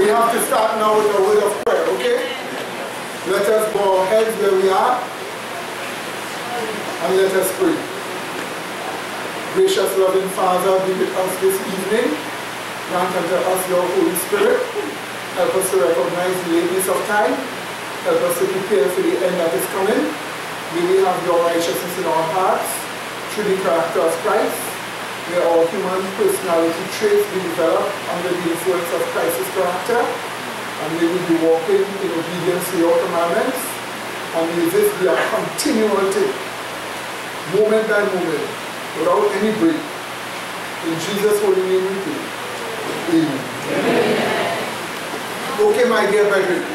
we have to start now with a word of prayer, okay? Let us bow our heads where we are and let us pray. Gracious, loving Father, be with us this evening. Grant unto us your Holy Spirit. Help us to recognize the lateness of time. Help us to prepare for the end that is coming. May we have your righteousness in our hearts through the character of Christ. May our human personality traits be developed under the influence of Christ's character. And may we be walking in obedience to your commandments. And may this be a continual thing, moment by moment, without any break. In Jesus' holy name we pray. Amen. Amen. Okay, my dear brethren.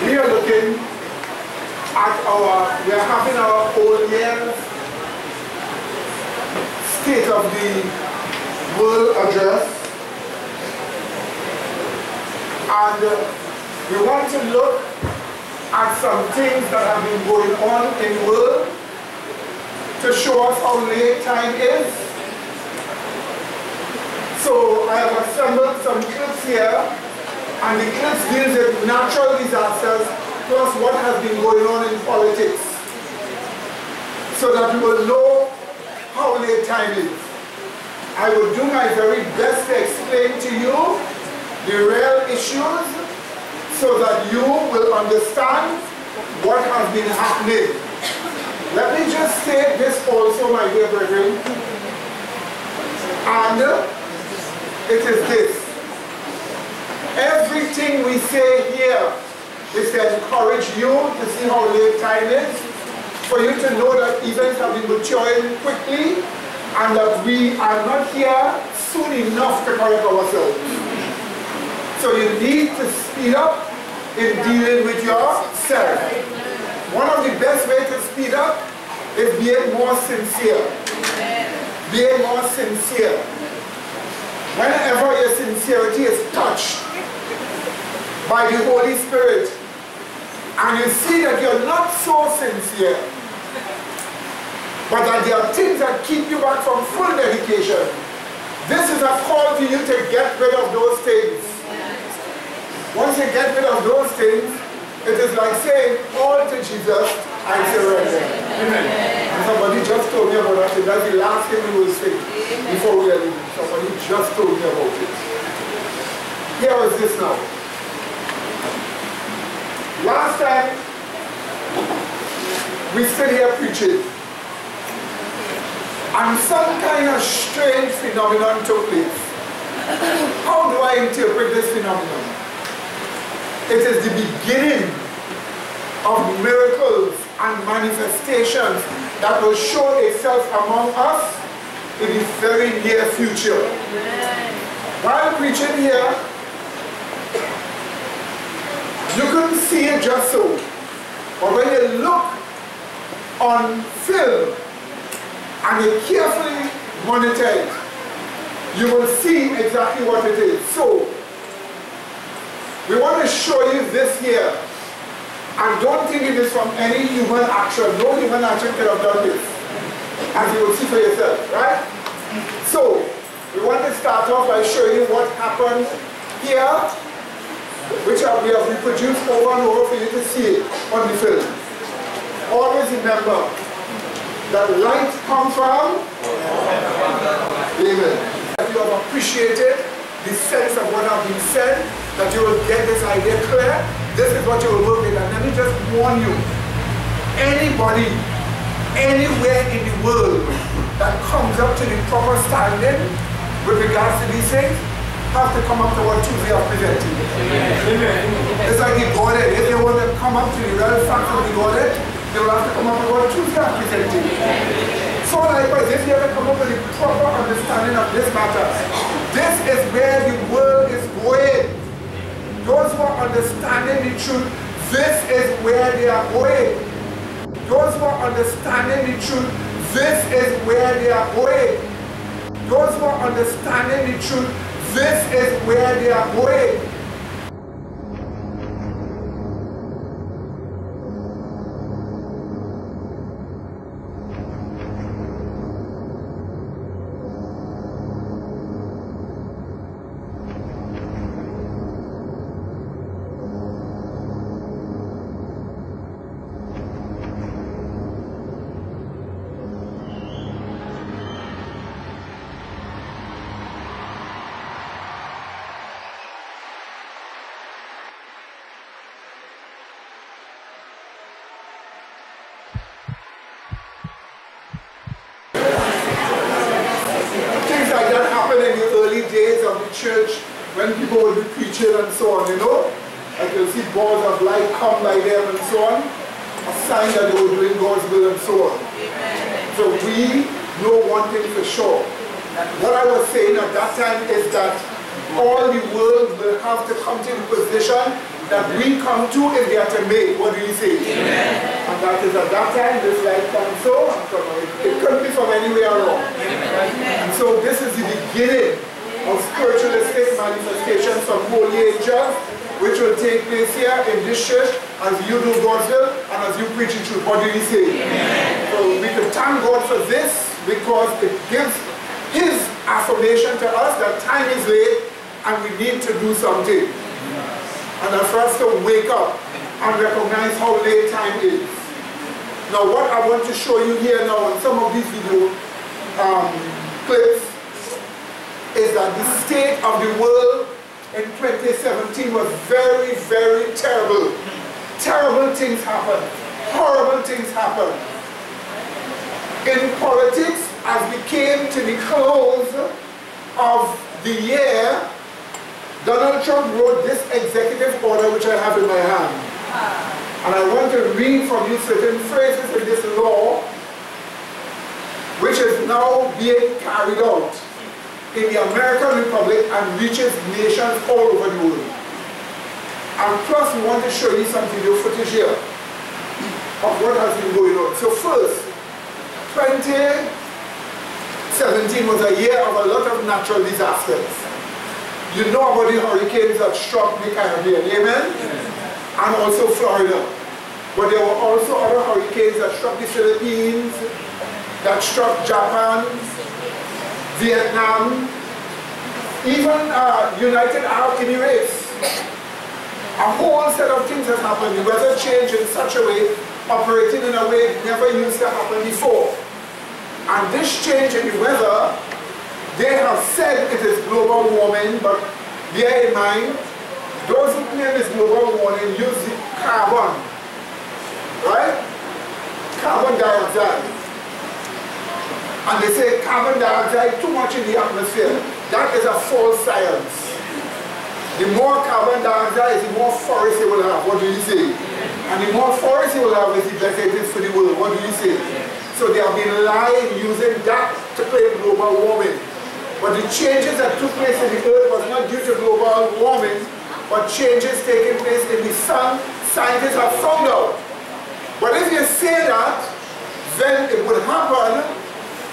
We are looking at we are having our whole year State of the World Address. And we want to look at some things that have been going on in the world to show us how late time is. So I have assembled some clips here, and the clips deals with natural disasters plus what has been going on in politics, so that we will know how late time is. I will do my very best to explain to you the real issues so that you will understand what has been happening. Let me just say this also, my dear brethren, and it is this. Everything we say here is to encourage you to see how late time is, for you to know that events have been maturing quickly and that we are not here soon enough to correct ourselves. So you need to speed up in dealing with yourself. One of the best ways to speed up is being more sincere. Being more sincere. Whenever your sincerity is touched by the Holy Spirit, and you see that you're not so sincere, but that there are things that keep you back from full dedication, this is a call to you to get rid of those things. Once you get rid of those things, it is like saying, all to Jesus, I surrender. Amen. And somebody just told me about that. That's the last thing we will say before we are leaving. Somebody just told me about it. Here is this now. Last time, we stood here preaching, and some kind of strange phenomenon took place. How do I interpret this phenomenon? It is the beginning of miracles and manifestations that will show itself among us in the very near future. While preaching here, you couldn't see it just so. But when you look on film and you carefully monitor it, you will see exactly what it is. So, we want to show you this here. And don't think it is from any human action. No human action could have done this. As you will see for yourself, right? So, we want to start off by showing you what happened here, which we have reproduced over and over for you to see it on the film. Always remember that light comes from Amen. If you have appreciated the sense of what has been said, that you will get this idea clear, this is what you will work with. And let me just warn you, anybody, anywhere in the world that comes up to the proper standing with regards to these things, have to come up to what Tuesday have presented. Amen. It's like the Godhead. If they want to come up to the real facts of the Godhead, they will have to come up with what Tuesday have presented. So likewise, if you ever come up with the proper understanding of this matter, this is where the world is going. Those who are understanding the truth, this is where they are going. Those who are understanding the truth, this is where they are going. Those who are understanding the truth, this is where they are going. church when people will be preaching and so on, you know. Like you'll see balls of light come by them and so on. A sign that they were doing God's will and so on. Amen. So we know one thing for sure. What I was saying at that time is that all the world will have to come to the position that we come to if they are to make. What do you say? Amen. And that is at that time, this light comes so, it couldn't be from anywhere around. Amen. And so this is the beginning of spiritualistic manifestations from holy angels, which will take place here in this church as you do God's will and as you preach the truth. What do you say? Amen. So we can thank God for this because it gives His affirmation to us that time is late and we need to do something. And for us to wake up and recognize how late time is. Now what I want to show you here now in some of these video clips is that the state of the world in 2017 was very, very terrible. Terrible things happened. Horrible things happened. In politics, as we came to the close of the year, Donald Trump wrote this executive order which I have in my hand. And I want to read from you certain phrases in this law which is now being carried out in the American Republic and reaches nations all over the world. And plus we want to show you some video footage here of what has been going on. So first, 2017 was a year of a lot of natural disasters. You know about the hurricanes that struck the Caribbean, amen? And also Florida. But there were also other hurricanes that struck the Philippines, that struck Japan, Vietnam, even United Arab Emirates. A whole set of things has happened. The weather changed in such a way, operating in a way it never used to happen before. And this change in the weather, they have said it is global warming, but bear in mind, those who claim it's global warming use the carbon, right? Carbon dioxide. And they say carbon dioxide too much in the atmosphere. That is a false science. The more carbon dioxide, the more forest it will have. What do you say? And the more forest it will have, the better it is for the world. What do you say? So they have been lying using that to claim global warming. But the changes that took place in the earth was not due to global warming, but changes taking place in the sun, scientists have found out. But if you say that, then it would happen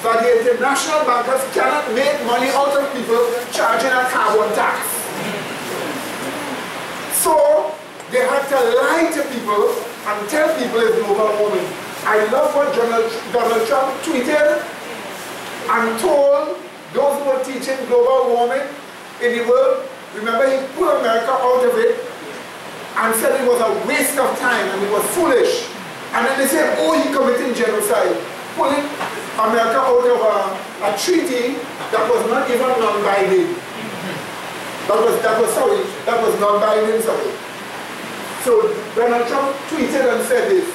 that the international bankers cannot make money out of people charging a carbon tax. So they had to lie to people and tell people it's global warming. I love what Donald Trump tweeted and told those who were teaching global warming in the world. Remember, he pulled America out of it and said it was a waste of time and it was foolish. And then they said, oh, he's committing genocide. Pulling America out of a treaty that was not even non-binding. That was non-binding, sorry. So Donald Trump tweeted and said this.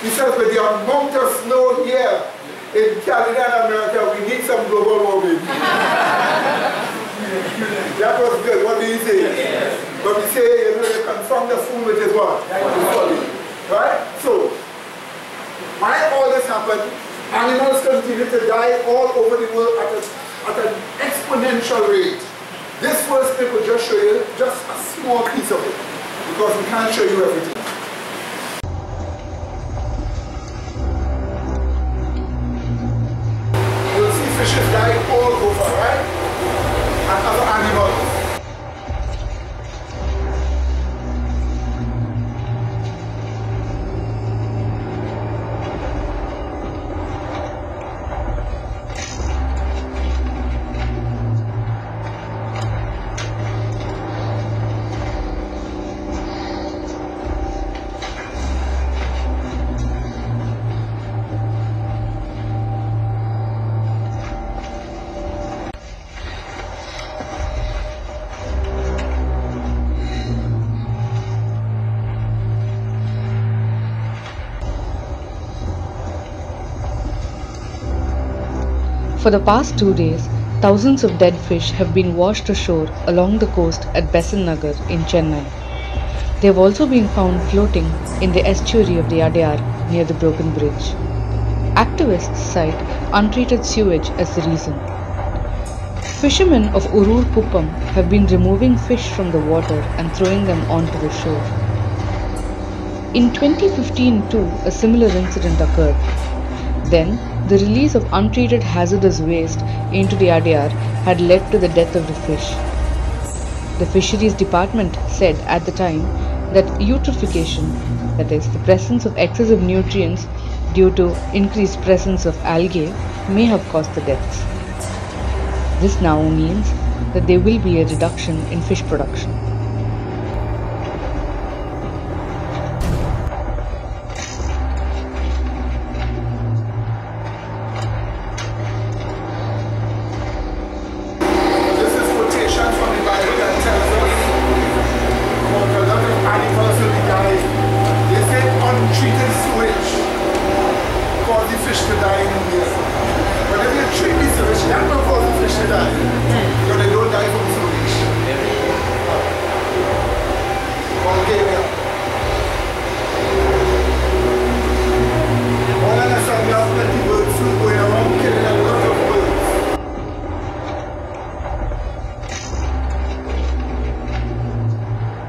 He says, with the amount of snow here in Canada and America, we need some global warming. That was good. What do you say? Yes. But we say, you know, they confront the fool with his what? Right? So, why all this happened? Animals continue to die all over the world at an exponential rate. This first clip will just show you just a small piece of it, because we can't show you everything. You'll see fishes die all over, right? And other animals. For the past 2 days, Thousands of dead fish have been washed ashore along the coast at Besant Nagar in Chennai. They have also been found floating in the estuary of the Adyar near the broken bridge. Activists cite untreated sewage as the reason. Fishermen of Urur Kuppam have been removing fish from the water and throwing them onto the shore. In 2015 too, a similar incident occurred. Then, the release of untreated hazardous waste into the Adyar had led to the death of the fish. The Fisheries Department said at the time that eutrophication, that is, the presence of excessive nutrients due to increased presence of algae, may have caused the deaths. This now means that there will be a reduction in fish production.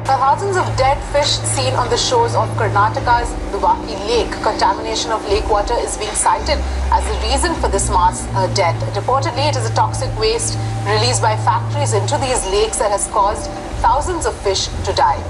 Thousands of dead fish seen on the shores of Karnataka's Duvaki Lake. Contamination of lake water is being cited as the reason for this mass death. Reportedly, it is a toxic waste released by factories into these lakes that has caused thousands of fish to die.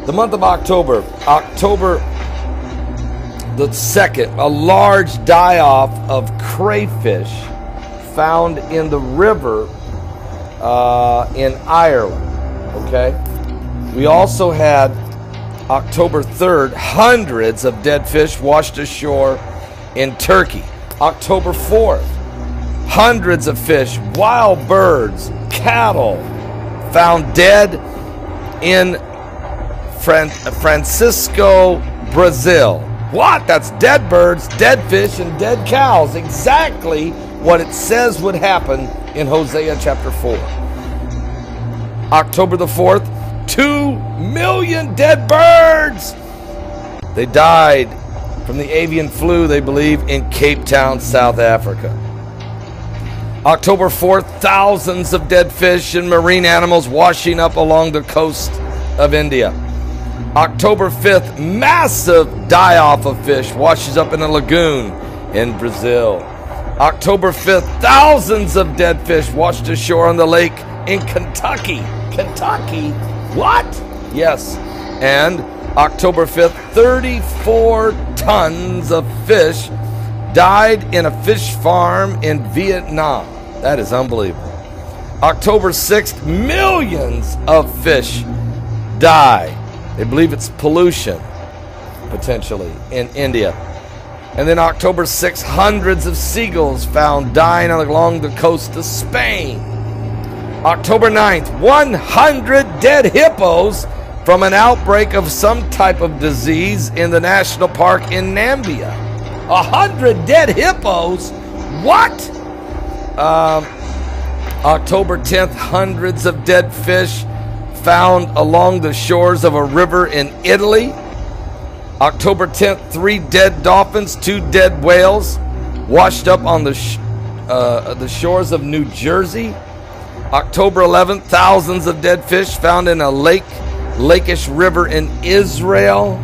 The month of October the 2nd, a large die-off of crayfish found in the river in Ireland. Okay, we also had October 3rd, hundreds of dead fish washed ashore in Turkey. October 4th, hundreds of fish, wild birds, cattle found dead in Francisco, Brazil. What? That's dead birds, dead fish, and dead cows. Exactly what it says would happen in Hosea chapter 4. October the 4th, 2 million dead birds. They died from the avian flu, they believe, in Cape Town, South Africa. October 4th, thousands of dead fish and marine animals washing up along the coast of India. October 5th, massive die-off of fish washes up in a lagoon in Brazil. October 5th, thousands of dead fish washed ashore on the lake in Kentucky. Kentucky? What? Yes. And October 5th, 34 tons of fish died in a fish farm in Vietnam. That is unbelievable. October 6th, millions of fish die. They believe it's pollution, potentially, in India. And then October 6th, hundreds of seagulls found dying along the coast of Spain. October 9th, 100 dead hippos from an outbreak of some type of disease in the national park in Namibia. 100 dead hippos? What? October 10th, hundreds of dead fish found along the shores of a river in Italy. October 10th, 3 dead dolphins, 2 dead whales washed up on the shores of New Jersey. October 11th, thousands of dead fish found in a Lakish river in Israel.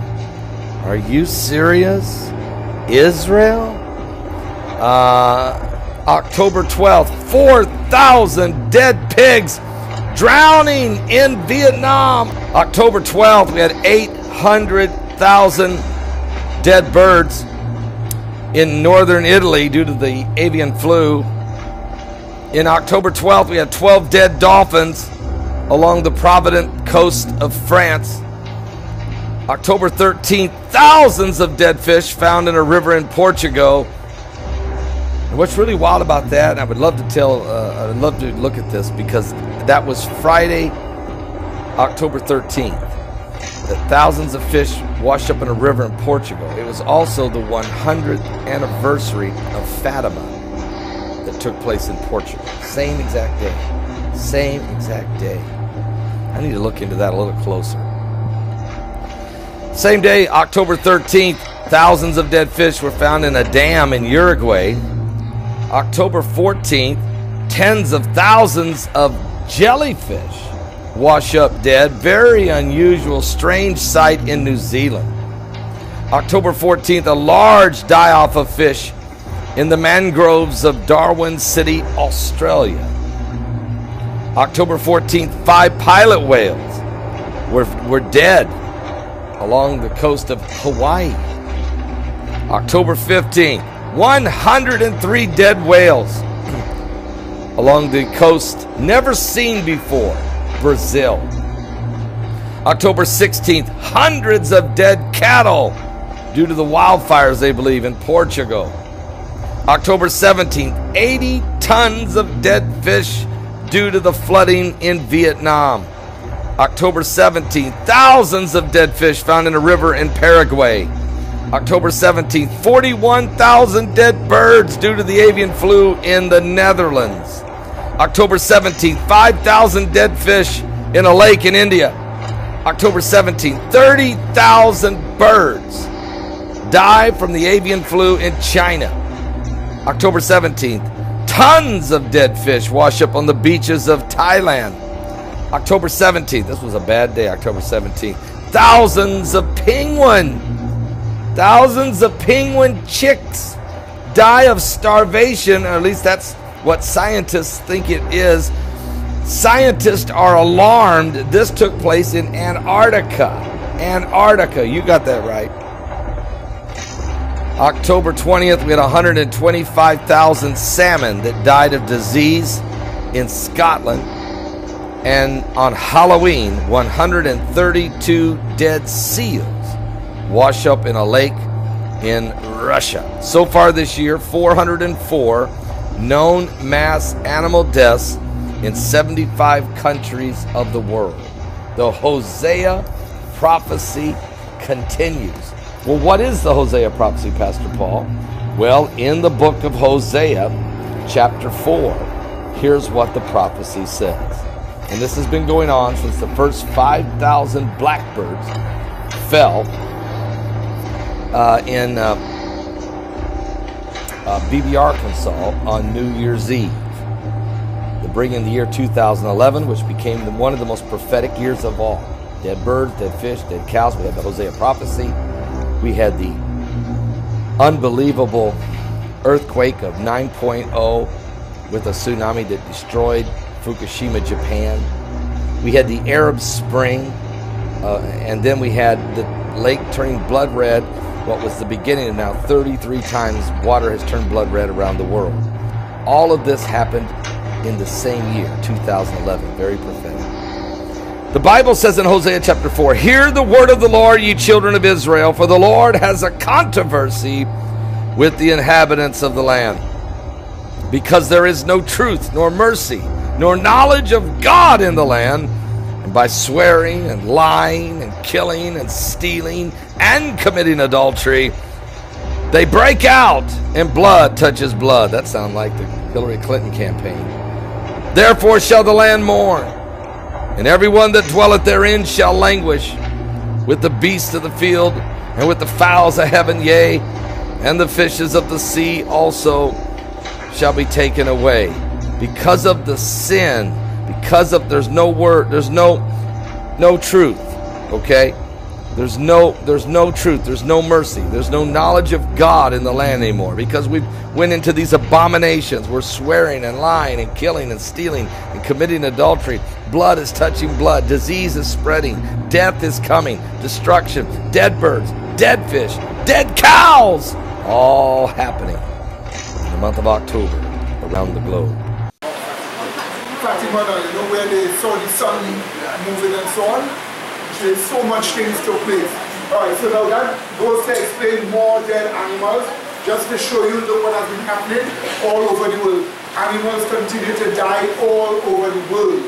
Are you serious? Israel? October 12th, 4,000 dead pigs drowning in Vietnam. October 12th, we had 800,000 dead birds in northern Italy due to the avian flu. In October 12th, we had 12 dead dolphins along the Provident coast of France. October 13th, thousands of dead fish found in a river in Portugal. And what's really wild about that, and I would love to look at this, because that was Friday, October 13th. That thousands of fish washed up in a river in Portugal. It was also the 100th anniversary of Fatima that took place in Portugal. Same exact day. Same exact day. I need to look into that a little closer. Same day, October 13th, thousands of dead fish were found in a dam in Uruguay. October 14th, tens of thousands of jellyfish wash up dead. Very unusual, strange sight in New Zealand. October 14th, a large die-off of fish in the mangroves of Darwin City, Australia. October 14th, 5 pilot whales were dead along the coast of Hawaii. October 15th, 103 dead whales along the coast never seen before, Brazil. October 16th, hundreds of dead cattle due to the wildfires, they believe, in Portugal. October 17th, 80 tons of dead fish due to the flooding in Vietnam. October 17th, thousands of dead fish found in a river in Paraguay. October 17th, 41,000 dead birds due to the avian flu in the Netherlands. October 17th, 5,000 dead fish in a lake in India. October 17th, 30,000 birds died from the avian flu in China. October 17th, tons of dead fish wash up on the beaches of Thailand. October 17th, this was a bad day, October 17th, thousands of penguin chicks die of starvation, or at least that's what scientists think it is. Scientists are alarmed. This took place in Antarctica. Antarctica, you got that right. October 20th, we had 125,000 salmon that died of disease in Scotland. And on Halloween, 132 dead seals wash up in a lake in Russia. So far this year, 404 known mass animal deaths in 75 countries of the world. The Hosea prophecy continues. Well, what is the Hosea prophecy, Pastor Paul? Well, in the book of Hosea, chapter 4, here's what the prophecy says. And this has been going on since the first 5,000 blackbirds fell in Beebe, Arkansas on New Year's Eve. The bringing the year 2011, which became one of the most prophetic years of all. Dead birds, dead fish, dead cows. We had the Hosea prophecy. We had the unbelievable earthquake of 9.0 with a tsunami that destroyed Fukushima, Japan. We had the Arab Spring, and then we had the lake turning blood red, what was the beginning of now 33 times water has turned blood red around the world. All of this happened in the same year, 2011, very prophetic. The Bible says in Hosea chapter 4, "Hear the word of the Lord, ye children of Israel, for the Lord has a controversy with the inhabitants of the land, because there is no truth, nor mercy, nor knowledge of God in the land, and by swearing and lying and killing and stealing and committing adultery, they break out, and blood touches blood." That sounds like the Hillary Clinton campaign. "Therefore shall the land mourn, and everyone that dwelleth therein shall languish, with the beasts of the field, and with the fowls of heaven, yea, and the fishes of the sea also shall be taken away." Because of the sin, because of there's no word, there's no truth, okay? There's no truth, there's no mercy, there's no knowledge of God in the land anymore, because we went into these abominations. We're swearing and lying and killing and stealing and committing adultery. Blood is touching blood, disease is spreading, death is coming, destruction, dead birds, dead fish, dead cows, all happening in the month of October around the globe. Fatima, you know, where they saw the sun moving and so on, there's so much things took place. Alright, so now that goes to explain more dead animals, just to show you what has been happening all over the world. Animals continue to die all over the world.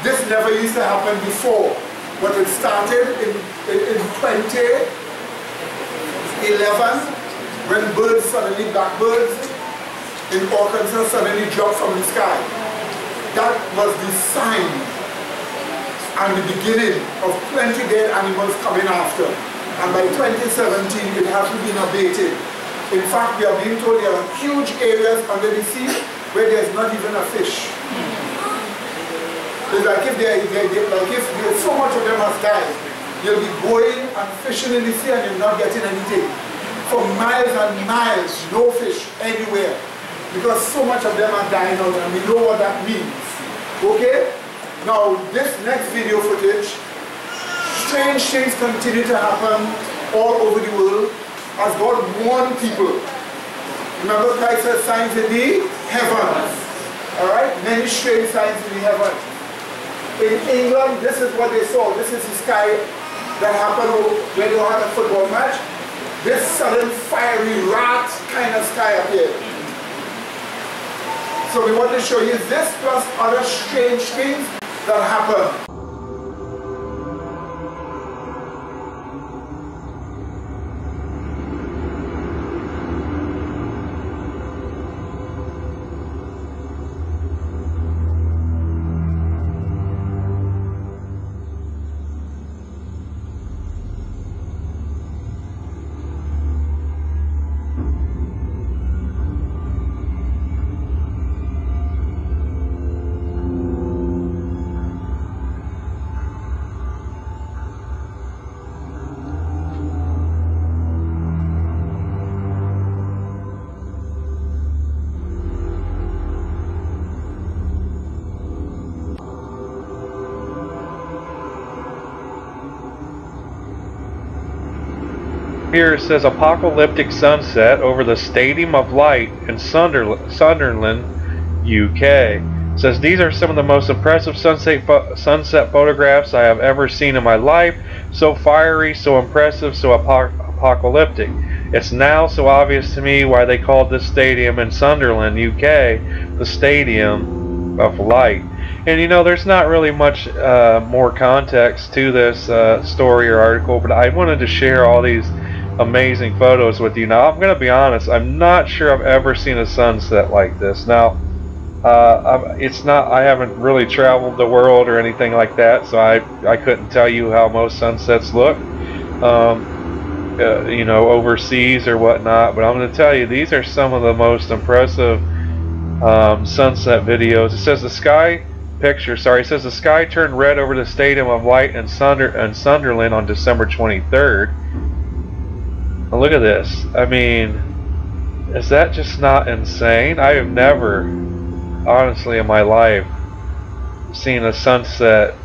This never used to happen before, but it started in 2011 when birds suddenly, blackbirds in Arkansas suddenly dropped from the sky. That was the sign and the beginning of plenty dead animals coming after. And by 2017, it hasn't been abated. In fact, we are being told there are huge areas under the sea where there's not even a fish. It's like if so much of them has died, you'll be going and fishing in the sea and you're not getting anything. For miles and miles, no fish anywhere. Because so much of them are dying out, and we know what that means. Okay? Now, this next video footage, strange things continue to happen all over the world as God warned people. Remember, Christ said signs in the heavens. Alright? Many strange signs in the heavens. In England, this is what they saw. This is the sky that happened when they had a football match. This sudden fiery rat kind of sky appeared. So we want to show you this plus other strange things that happen. Here it says apocalyptic sunset over the Stadium of Light in Sunderland, UK. It says these are some of the most impressive sunset photographs I have ever seen in my life. So fiery, so impressive, so apocalyptic. It's now so obvious to me why they called this stadium in Sunderland, UK, the Stadium of Light. And you know, there's not really much more context to this story or article, but I wanted to share all these amazing photos with you. Now, I'm going to be honest, I'm not sure I've ever seen a sunset like this. Now, I haven't really traveled the world or anything like that, so I couldn't tell you how most sunsets look. you know, overseas or whatnot, but I'm going to tell you, these are some of the most impressive sunset videos. It says the sky turned red over the Stadium of Light in Sunderland on December 23rd. Now look at this. I mean, is that just not insane? I have never, honestly, in my life, seen a sunset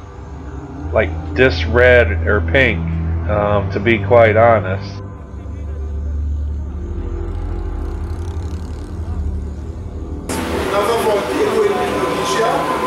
like this red or pink, to be quite honest. Another volcano in Indonesia.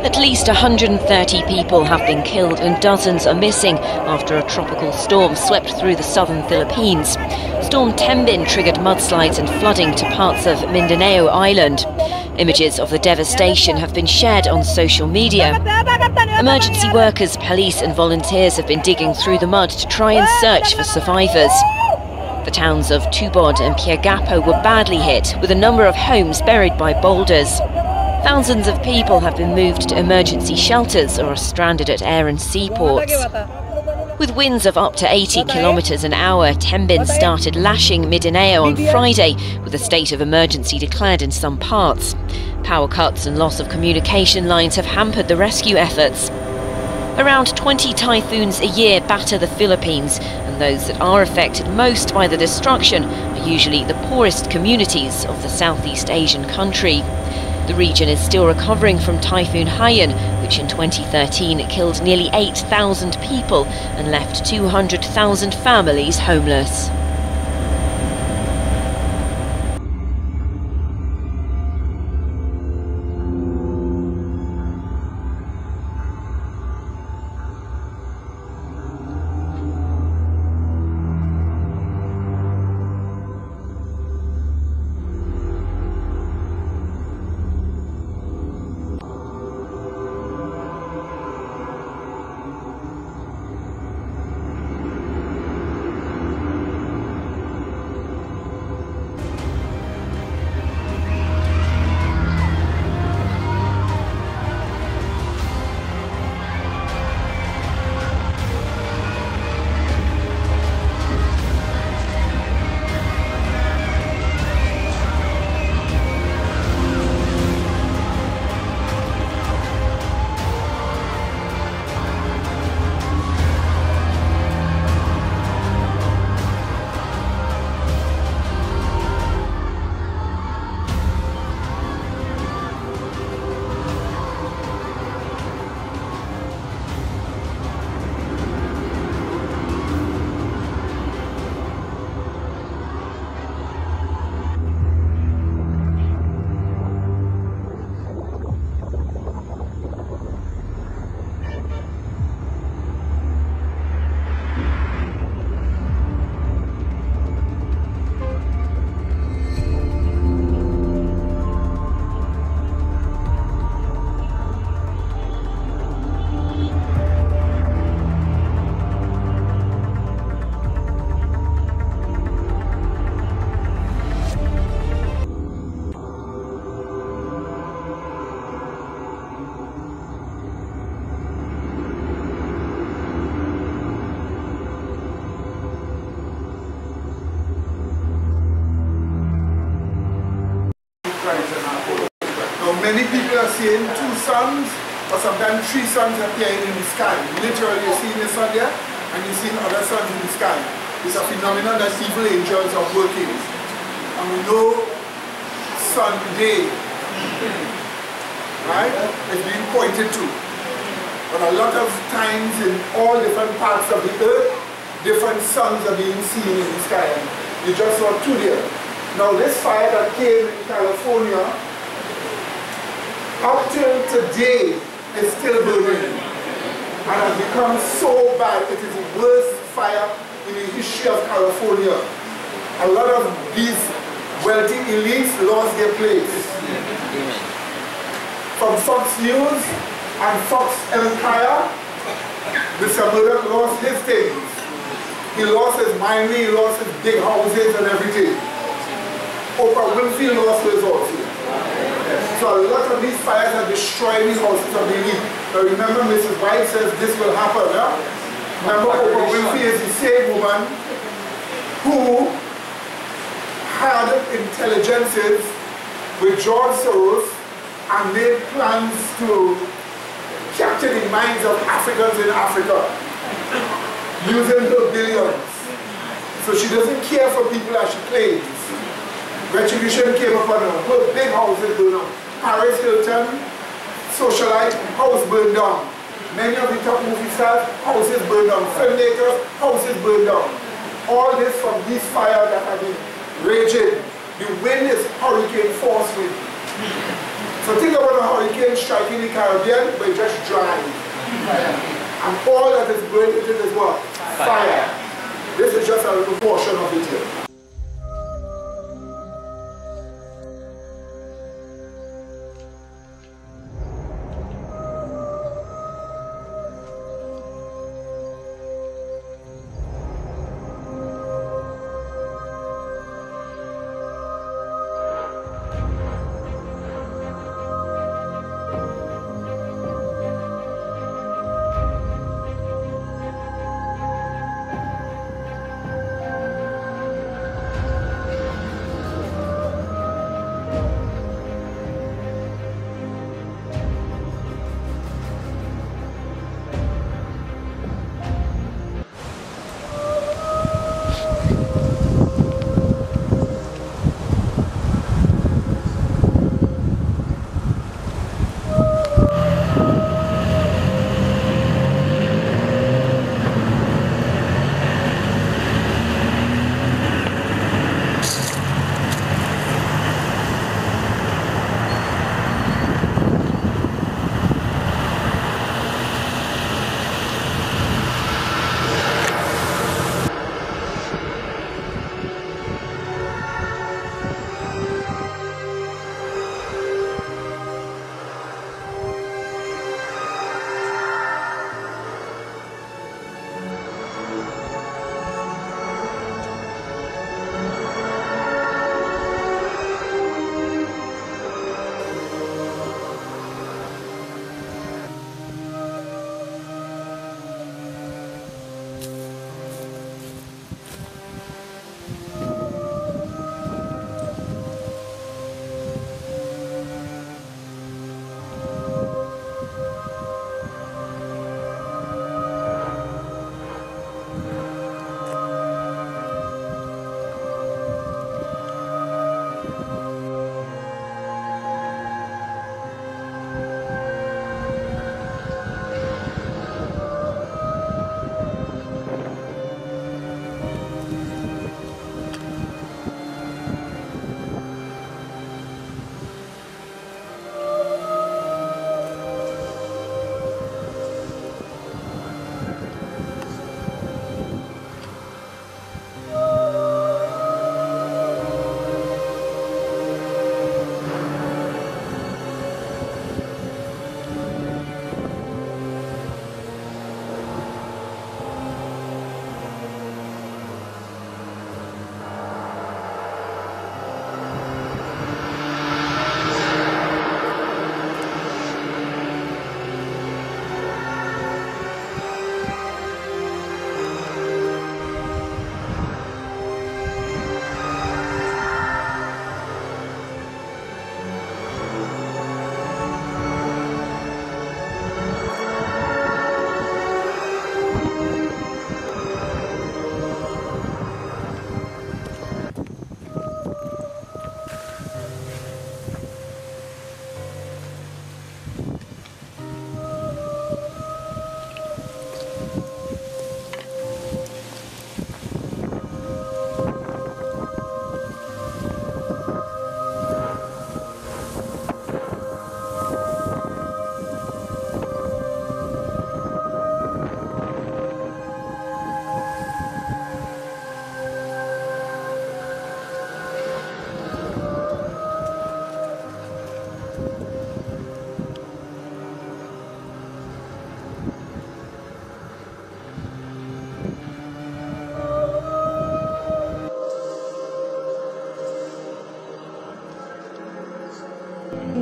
At least 130 people have been killed and dozens are missing after a tropical storm swept through the southern Philippines. Storm Tembin triggered mudslides and flooding to parts of Mindanao Island. Images of the devastation have been shared on social media. Emergency workers, police and volunteers have been digging through the mud to try and search for survivors. The towns of Tubod and Piagapo were badly hit, with a number of homes buried by boulders. Thousands of people have been moved to emergency shelters or are stranded at air and seaports. With winds of up to 80 kilometers an hour, Tembin started lashing Mindanao on Friday, with a state of emergency declared in some parts. Power cuts and loss of communication lines have hampered the rescue efforts. Around 20 typhoons a year batter the Philippines, and those that are affected most by the destruction are usually the poorest communities of the Southeast Asian country. The region is still recovering from Typhoon Haiyan, which in 2013 killed nearly 8,000 people and left 200,000 families homeless. people are seeing two suns or sometimes three suns appearing in the sky. Literally, you're seeing the sun there and you're seeing other suns in the sky. It's a phenomenon that evil angels are working. And we know Sunday, right, is being pointed to. But a lot of times in all different parts of the earth, different suns are being seen in the sky. You just saw two there. Now this fire that came in California, up till today, is still burning. And has become so bad, it is the worst fire in the history of California. A lot of these wealthy elites lost their place. From Fox News and Fox Empire, Mr. Murdoch lost his things. He lost his Miami, he lost his big houses and everything. Oprah Winfrey lost hers also. So a lot of these fires are destroying the houses of the elite. Now remember, Mrs. White says this will happen. Yeah? Remember, Oprah Winfrey is the same woman who had intelligences with George Soros and made plans to capture the minds of Africans in Africa using her billions. So she doesn't care for people as she claims. Retribution came upon her. Her big houses burned down. Paris Hilton, socialite, house burned down. Many of the top movie stars, houses burned down. Filmmakers, houses burned down. All this from these fires that have been raging. The wind is hurricane force wind. So think about a hurricane striking the Caribbean, but it's just dry. And all that is burning it is what? Fire. This is just a little portion of it here.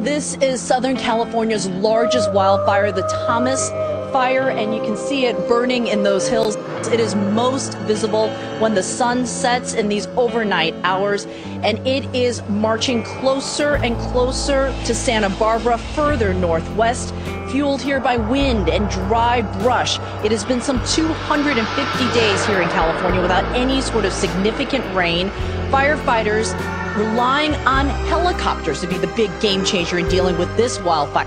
This is Southern California's largest wildfire, the Thomas Fire, and you can see it burning in those hills. It is most visible when the sun sets in these overnight hours, and it is marching closer and closer to Santa Barbara, further northwest, fueled here by wind and dry brush. It has been some 250 days here in California without any sort of significant rain. Firefighters relying on helicopters to be the big game changer in dealing with this wildfire.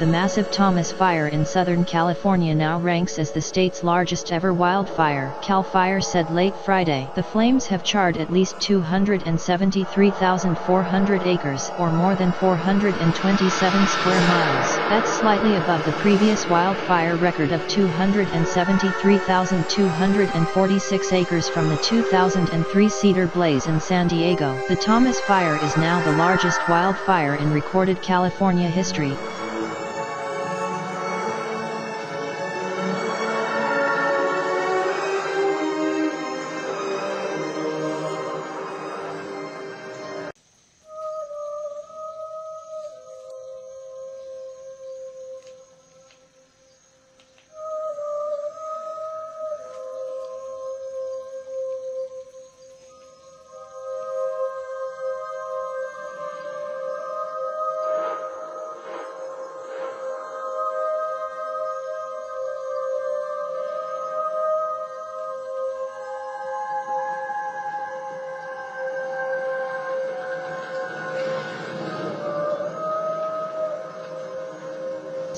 The massive Thomas Fire in Southern California now ranks as the state's largest ever wildfire, CAL FIRE said late Friday. The flames have charred at least 273,400 acres, or more than 427 square miles. That's slightly above the previous wildfire record of 273,246 acres from the 2003 Cedar Blaze in San Diego. The Thomas Fire is now the largest wildfire in recorded California history.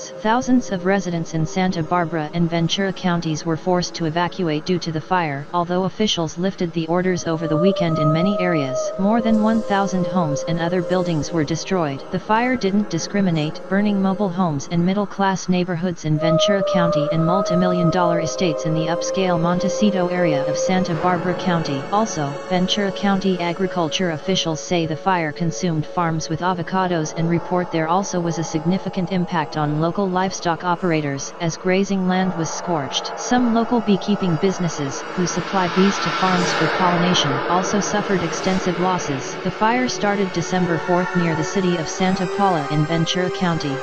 areas. Thousands of residents in Santa Barbara and Ventura counties were forced to evacuate due to the fire, although officials lifted the orders over the weekend in many areas. More than 1,000 homes and other buildings were destroyed. The fire didn't discriminate, burning mobile homes and middle-class neighborhoods in Ventura County and multi-million-dollar estates in the upscale Montecito area of Santa Barbara County. Also, Ventura County agriculture officials say the fire consumed farms with avocados and report there also was a significant impact on local livestock operators, as grazing land was scorched. Some local beekeeping businesses, who supply bees to farms for pollination, also suffered extensive losses. The fire started December 4th near the city of Santa Paula in Ventura County.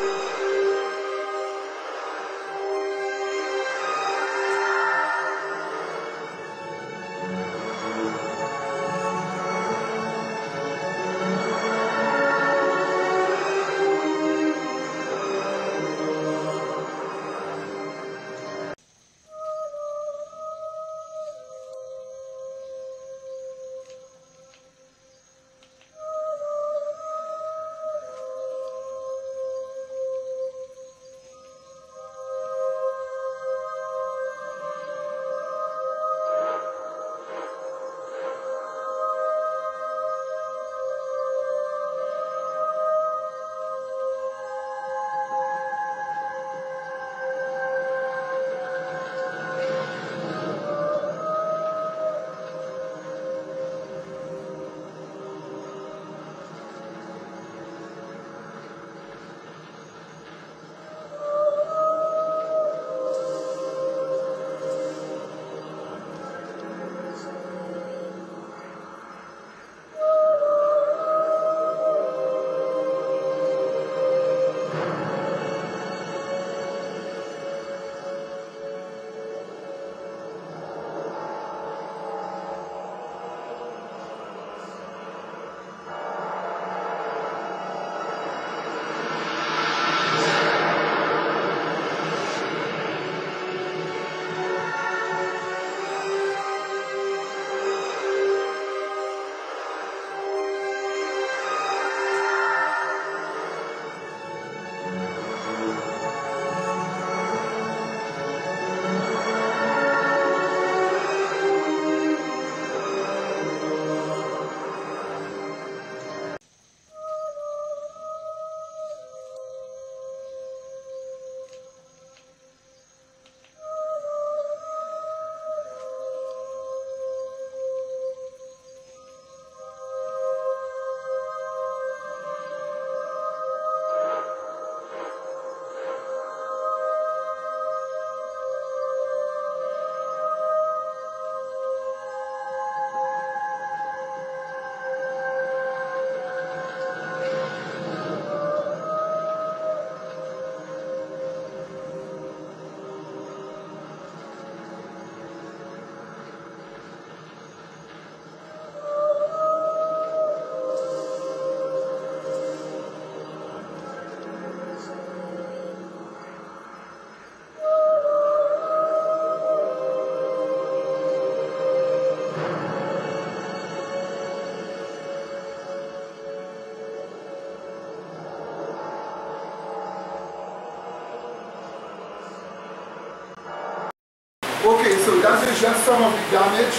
Okay, so that is just some of the damage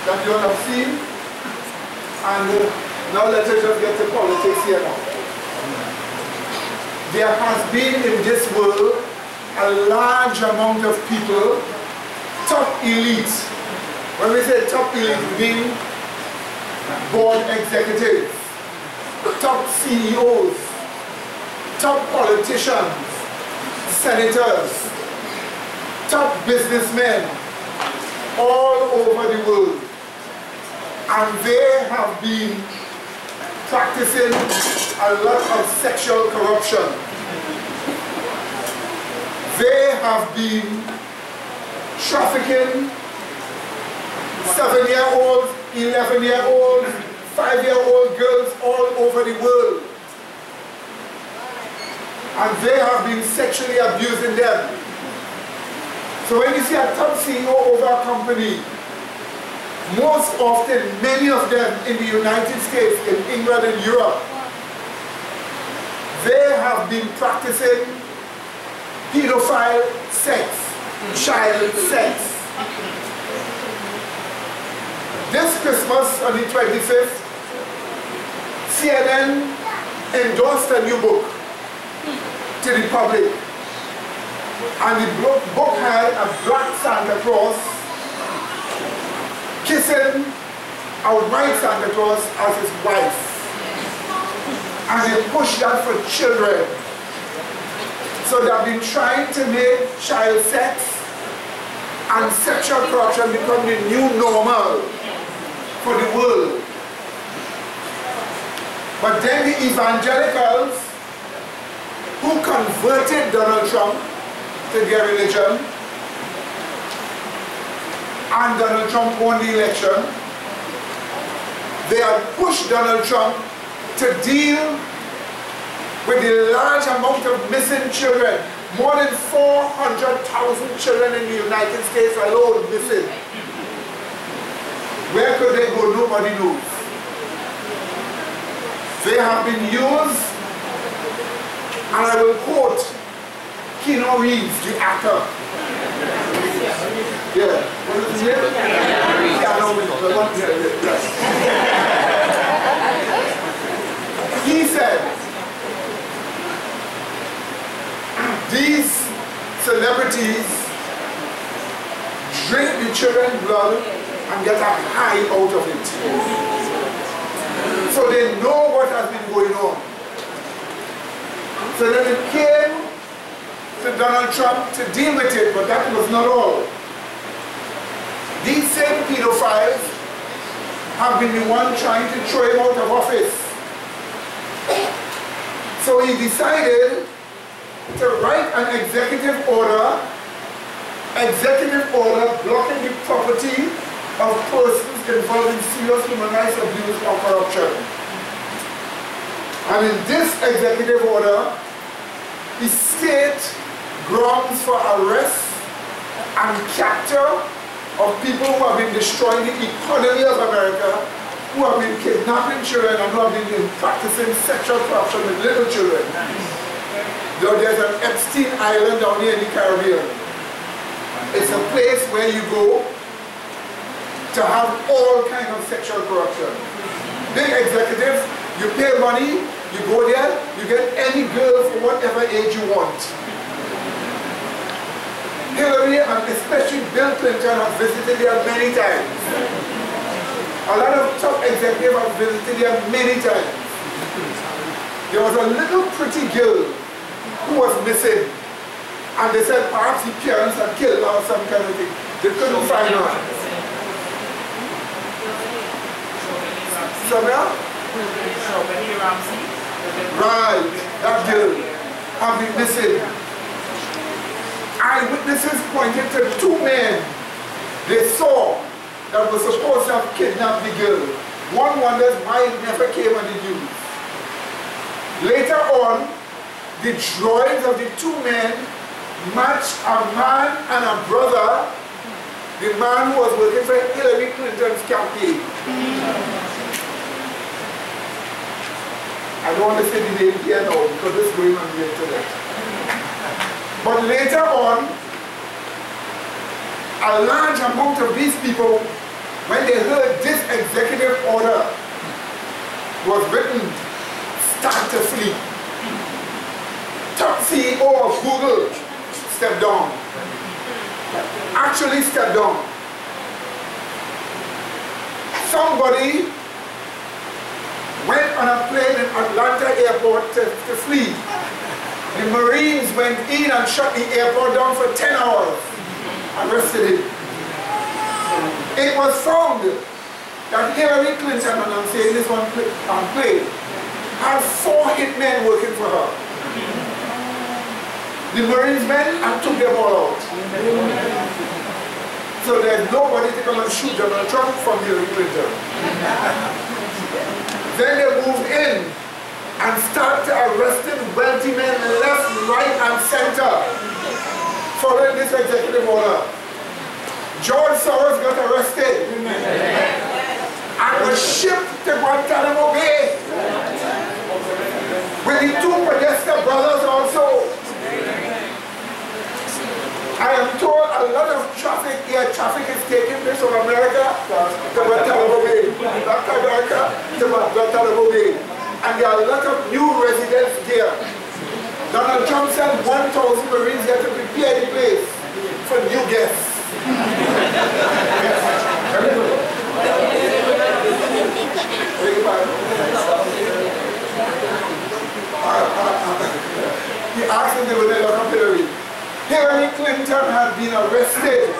that you have seen. And now let us just get to politics here now. There has been in this world a large amount of people, top elite. When we say top elite, we mean board executives, top CEOs, top politicians, senators, top businessmen all over the world, and they have been practicing a lot of sexual corruption. They have been trafficking 7-year-olds, 11-year-olds, 5-year-old girls all over the world, and they have been sexually abusing them. So when you see a top CEO over a company, most often, many of them in the United States, in England and Europe, they have been practicing pedophile sex, child sex. This Christmas on the 25th, CNN endorsed a new book to the public. And the book had a black Santa Claus kissing a white Santa Claus as his wife. And they pushed that for children. So they've been trying to make child sex and sexual corruption become the new normal for the world. But then the evangelicals who converted Donald Trump to their religion and Donald Trump won the election, they have pushed Donald Trump to deal with the large amount of missing children. More than 400,000 children in the United States alone missing. Where could they go? Nobody knows. They have been used, and I will quote Keanu Reeves, the actor. Yeah. What is his name? Yeah, no, the one here. He said, these celebrities drink the children's blood and get a high out of it. So they know what has been going on. So then it came to Donald Trump to deal with it, but that was not all. These same pedophiles have been the one trying to throw him out of office. So he decided to write an executive order blocking the property of persons involved in serious human rights abuse or corruption. And in this executive order, he states grounds for arrest and capture of people who have been destroying the economy of America, who have been kidnapping children and who have been practicing sexual corruption with little children. There's an Epstein Island down here in the Caribbean. It's a place where you go to have all kinds of sexual corruption. Big executives, you pay money, you go there, you get any girl for whatever age you want. Hillary and especially Bill Clinton have visited there many times. A lot of top executives have visited there many times. There was a little pretty girl who was missing, and they said perhaps the parents had killed her or some kind of thing. They couldn't find her. Right, that girl have been missing. Eyewitnesses pointed to two men they saw that were supposed to have kidnapped the girl. One wonders why it never came on the news. Later on, the drawings of the two men matched a man and a brother, the man who was working for Hillary Clinton's campaign. I don't want to say the name here now because it's going on the internet. But later on, a large amount of these people, when they heard this executive order was written, start to flee. Top CEO of Google stepped down. Actually stepped down. Somebody went on a plane in Atlanta airport to flee. The Marines went in and shut the airport down for 10 hours. Arrested him. It was found that Hillary Clinton, and I'm saying this on plane, had 4 hitmen working for her. The Marines men and took them all out. So there's nobody to come and shoot Donald Trump from Hillary Clinton. Then they moved in and started arresting wealthy men left, right, and center following this executive order. George Soros got arrested and was shipped to Guantanamo Bay with the 2 Podesta brothers also. I am told a lot of traffic is taking place from America to Guantanamo Bay. Not America to Guantanamo Bay. And there are a lot of new residents there. Donald Trump sent 1,000 Marines here to prepare the place for new guests. He asked if they would look up Hillary. Hillary Clinton has been arrested.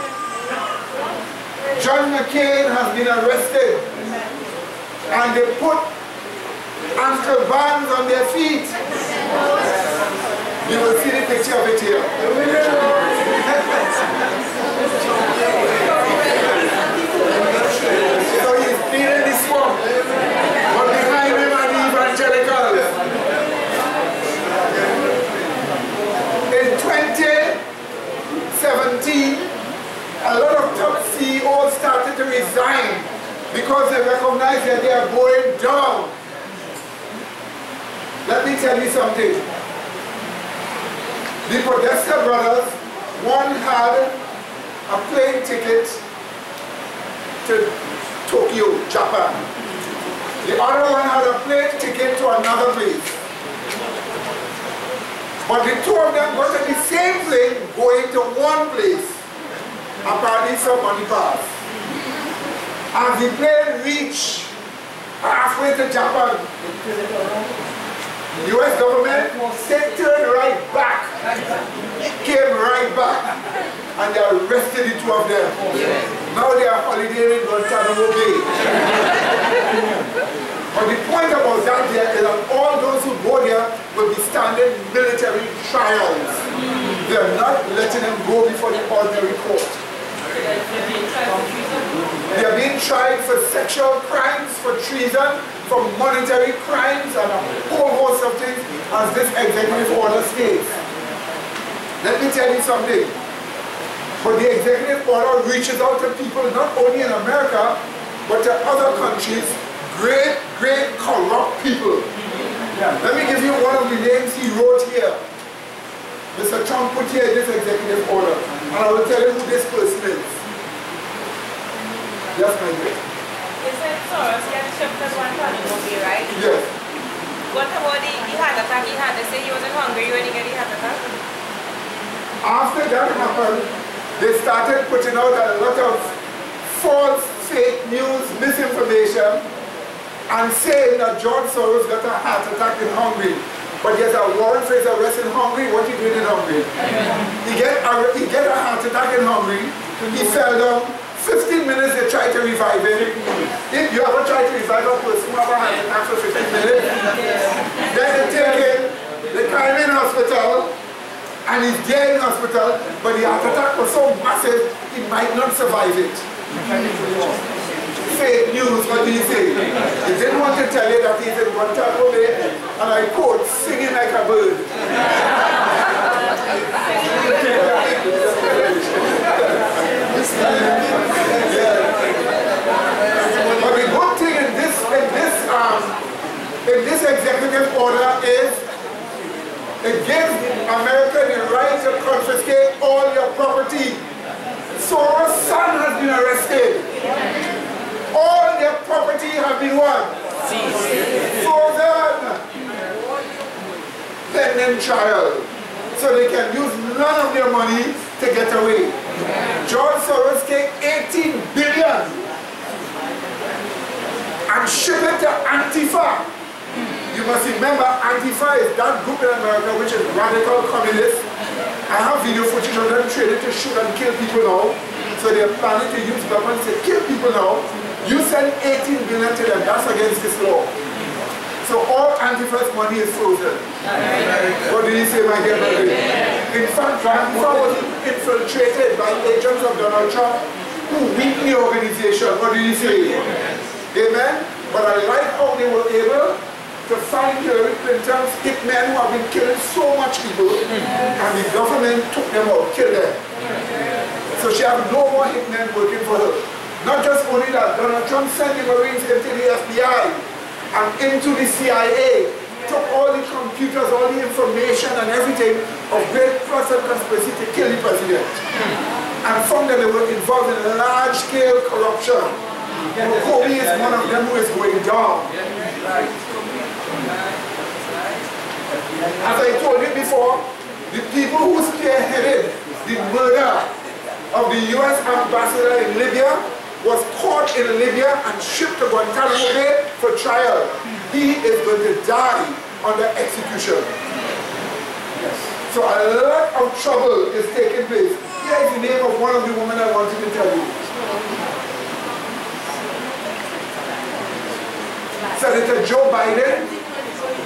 John McCain has been arrested. And they put ankle bands on their feet. You will see the picture of it here. So he's cleaning the swamp. But behind him are the evangelicals. In 2017, a lot of top CEOs started to resign because they recognize that they are going down. Let me tell you something. The Podesta brothers, one had a plane ticket to Tokyo, Japan. The other one had a plane ticket to another place. But the two of them got on the same plane going to one place. Apparently some money passed. As the plane reached halfway to Japan, the US government turned right back, came right back, and they arrested the two of them. Now they are holidaying in Guantanamo Bay. But the point about that there is that all those who go there will be standing military trials. They are not letting them go before the ordinary court. They are being tried for sexual crimes, for treason, for monetary crimes, and a whole host of things, as this executive order states. Let me tell you something. But the executive order reaches out to people not only in America, but to other countries, great corrupt people. Let me give you one of the names he wrote here. Mr. Trump put here this executive order, and I will tell you who this person is. Yes, my dear. You said Soros get shipped to Guantanamo Bay, right? Yes. What about the heart attack he had? They say he wasn't hungry when he got the heart attack? After that happened, they started putting out a lot of false, fake news, misinformation, and saying that George Soros got a heart attack in Hungary. But there's a warrant for his arrest in Hungary. What he doing in Hungary? He get a heart attack in Hungary. He fell down. 15 minutes they tried to revive him. If you ever try to revive a person who have a heart attack for 15 minutes, then they take him, they carry him in hospital, and he's there in hospital, but the heart attack was so massive, he might not survive it. Fake news, what do you say? He didn't want to tell you that he's in Guantanamo Bay, and I quote, singing like a bird. But the good thing in this executive order is it gives America the right to confiscate all your property. Soros' son has been arrested. All their property have been what? Frozen. Pending trial. So they can use none of their money to get away. George Soros take $18 billion and ship it to Antifa. You must remember, Antifa is that group in America which is radical communist. I have video footage of them training to shoot and kill people now. So they're planning to use weapons to kill people now. You send $18 billion to them, that's against this law. So all Antifa's money is frozen. What did he say, my dear brother? In fact, Antifa was infiltrated by agents of Donald Trump who weakened the organization. What did he say? Amen? But I like how they were able to find Hillary Clinton's hitmen who have been killing so much people, and the government took them out, killed them. So she has no more hitmen working for her. Not just only that, Donald Trump sent the Marines into the FBI and into the CIA took all the computers, all the information and everything of great plots and conspiracy to kill the president. And found that they were involved in large-scale corruption. Comey is one of them who is going down. As I told you before, the people who spearheaded the murder of the U.S. ambassador in Libya was caught in Libya and shipped to Guantanamo Bay for trial. He is going to die under execution. So a lot of trouble is taking place. Here is the name of one of the women I wanted to tell you. Senator Joe Biden.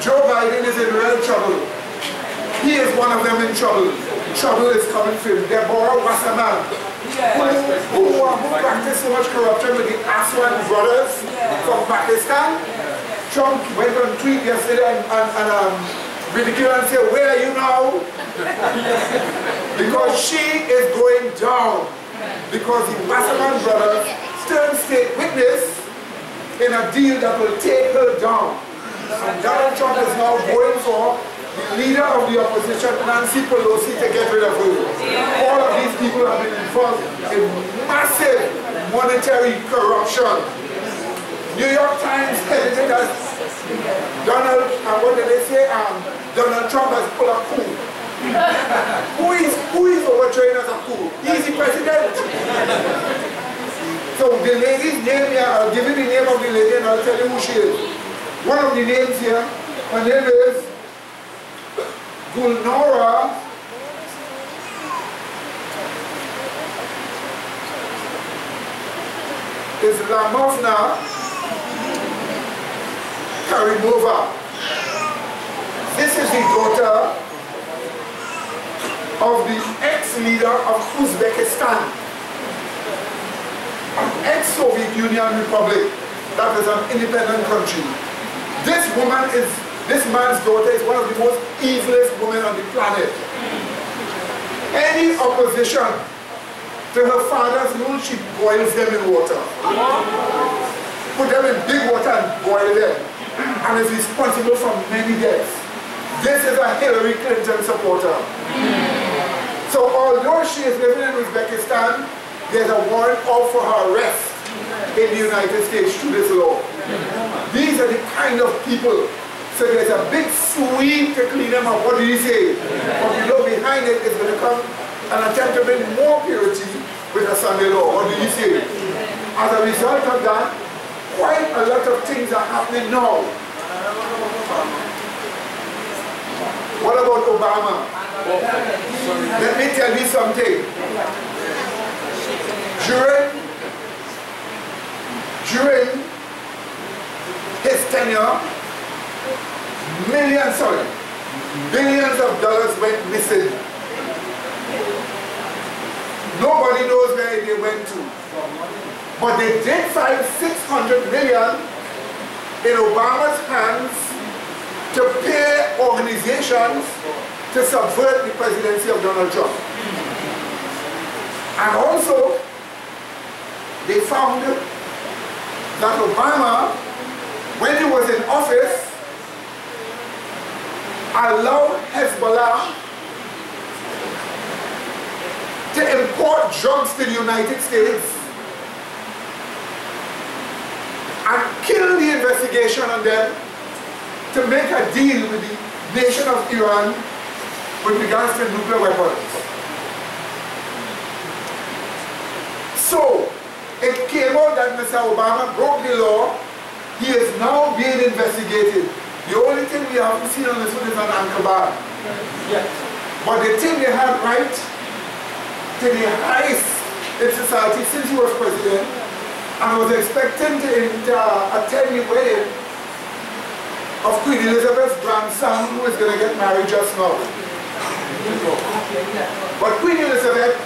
Joe Biden is in real trouble. He is one of them in trouble. Trouble is coming for him. Deborah Wasserman, who practiced so much corruption with the Aswan brothers from Pakistan. Trump went on tweet yesterday and ridiculed and said, "Where are you now?" Because she is going down. Because the Wasserman brothers turned state witness in a deal that will take her down. And Donald Trump is now going for the leader of the opposition, Nancy Pelosi, to get rid of her. All of these people have been involved in massive monetary corruption. New York Times headed it as what did they say? Donald Trump has pulled a coup. Who is overthrowing as a coup? He's the president. So the lady's name here, I'll give you the name of the lady and I'll tell you who she is. One of the names here, her name is Gulnora Islamovna Karimova. This is the daughter of the ex-leader of Uzbekistan, an ex-Soviet Union republic that is an independent country. This man's daughter is one of the most evilest women on the planet. Any opposition to her father's rule, she boils them in water. Put them in big water and boil them. And is responsible for many deaths. This is a Hillary Clinton supporter. So although she is living in Uzbekistan, there's a warrant out for her arrest in the United States through this law. These are the kind of people. So there's a big sweep to clean them up. What do you say? But below behind it is going to come an attempt to bring more purity with a Sunday law. What do you say? As a result of that, quite a lot of things are happening now. What about Obama? Let me tell you something. During his tenure, billions of dollars went missing. Nobody knows where they went to. But they did find $600 million in Obama's hands to pay organizations to subvert the presidency of Donald Trump. And also, they found that Obama, when he was in office, allowed Hezbollah to import drugs to the United States and kill the investigation on them to make a deal with the nation of Iran with regards to nuclear weapons. So, it came out that Mr. Obama broke the law. He is now being investigated. The only thing we haven't seen on this one is an anchor bar. But the thing they had right to the highest in society since he was president, and I was expecting to attend the wedding of Queen Elizabeth's grandson, who is going to get married just now. But Queen Elizabeth,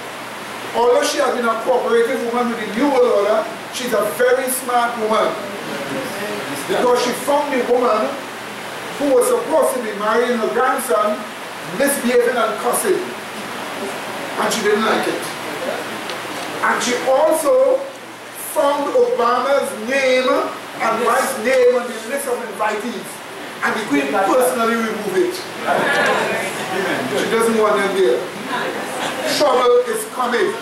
although she has been a cooperative woman with the New World Order, she's a very smart woman. Because she found the woman who was supposed to be marrying her grandson misbehaving and cussing. And she didn't like it. And she also found Obama's name and wife's name on the list of invitees. and the Queen personally remove it. She doesn't want them there. Trouble is coming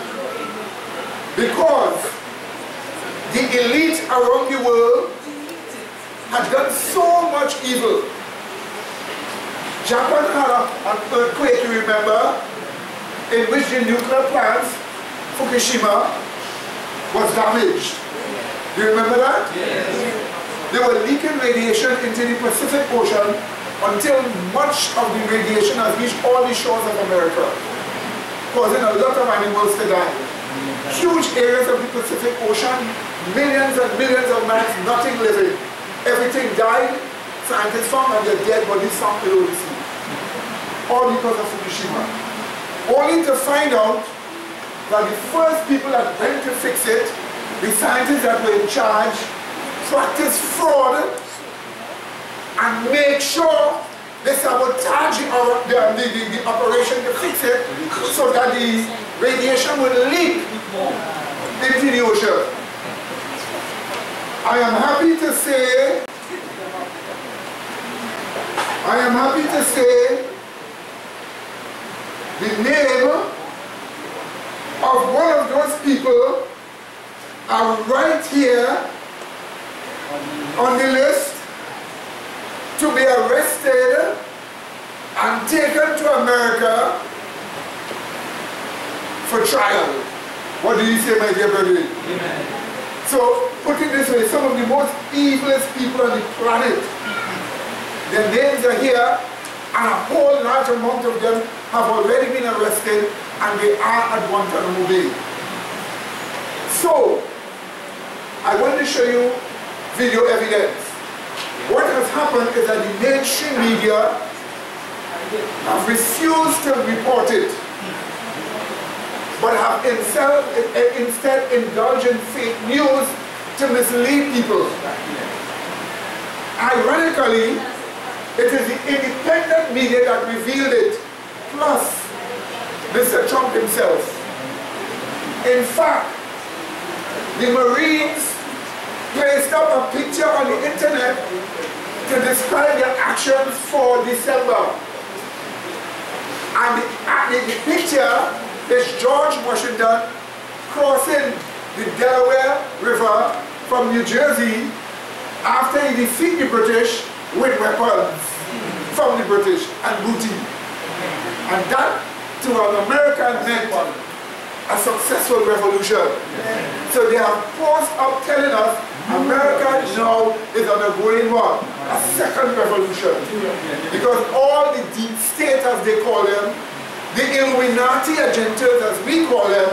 because the elite around the world had done so much evil. Japan had an earthquake, you remember, in which the nuclear plants, Fukushima, was damaged. Do you remember that? Yes. They were leaking radiation into the Pacific Ocean until much of the radiation has reached all the shores of America, causing a lot of animals to die. Huge areas of the Pacific Ocean, millions and millions of miles, nothing living. Everything died. Scientists found that their dead bodies sunk below the sea. All because of Fukushima. Only to find out that the first people that went to fix it, the scientists that were in charge, practiced fraud and make sure they sabotage the operation to fix it so that the radiation would leak into the ocean. I am happy to say the name of one of those people are right here on the list to be arrested and taken to America for trial. What do you say, my dear brethren? Amen. So, put it this way, some of the most evilest people on the planet, their names are here, and a whole large amount of them have already been arrested, and they are at Guantanamo Bay. So, I want to show you video evidence. What has happened is that the mainstream media have refused to report it, but have instead indulged in fake news to mislead people. Ironically, it is the independent media that revealed it, plus Mr. Trump himself. In fact, the Marines placed up a picture on the internet to describe their actions for December. And the picture is George Washington crossing the Delaware River from New Jersey after he defeated the British with weapons from the British and booty. And that to an American meant a successful revolution. So they have posed up telling us America now is undergoing what? A second revolution. Because all the deep state, as they call them, the Illuminati agendas, as we call them,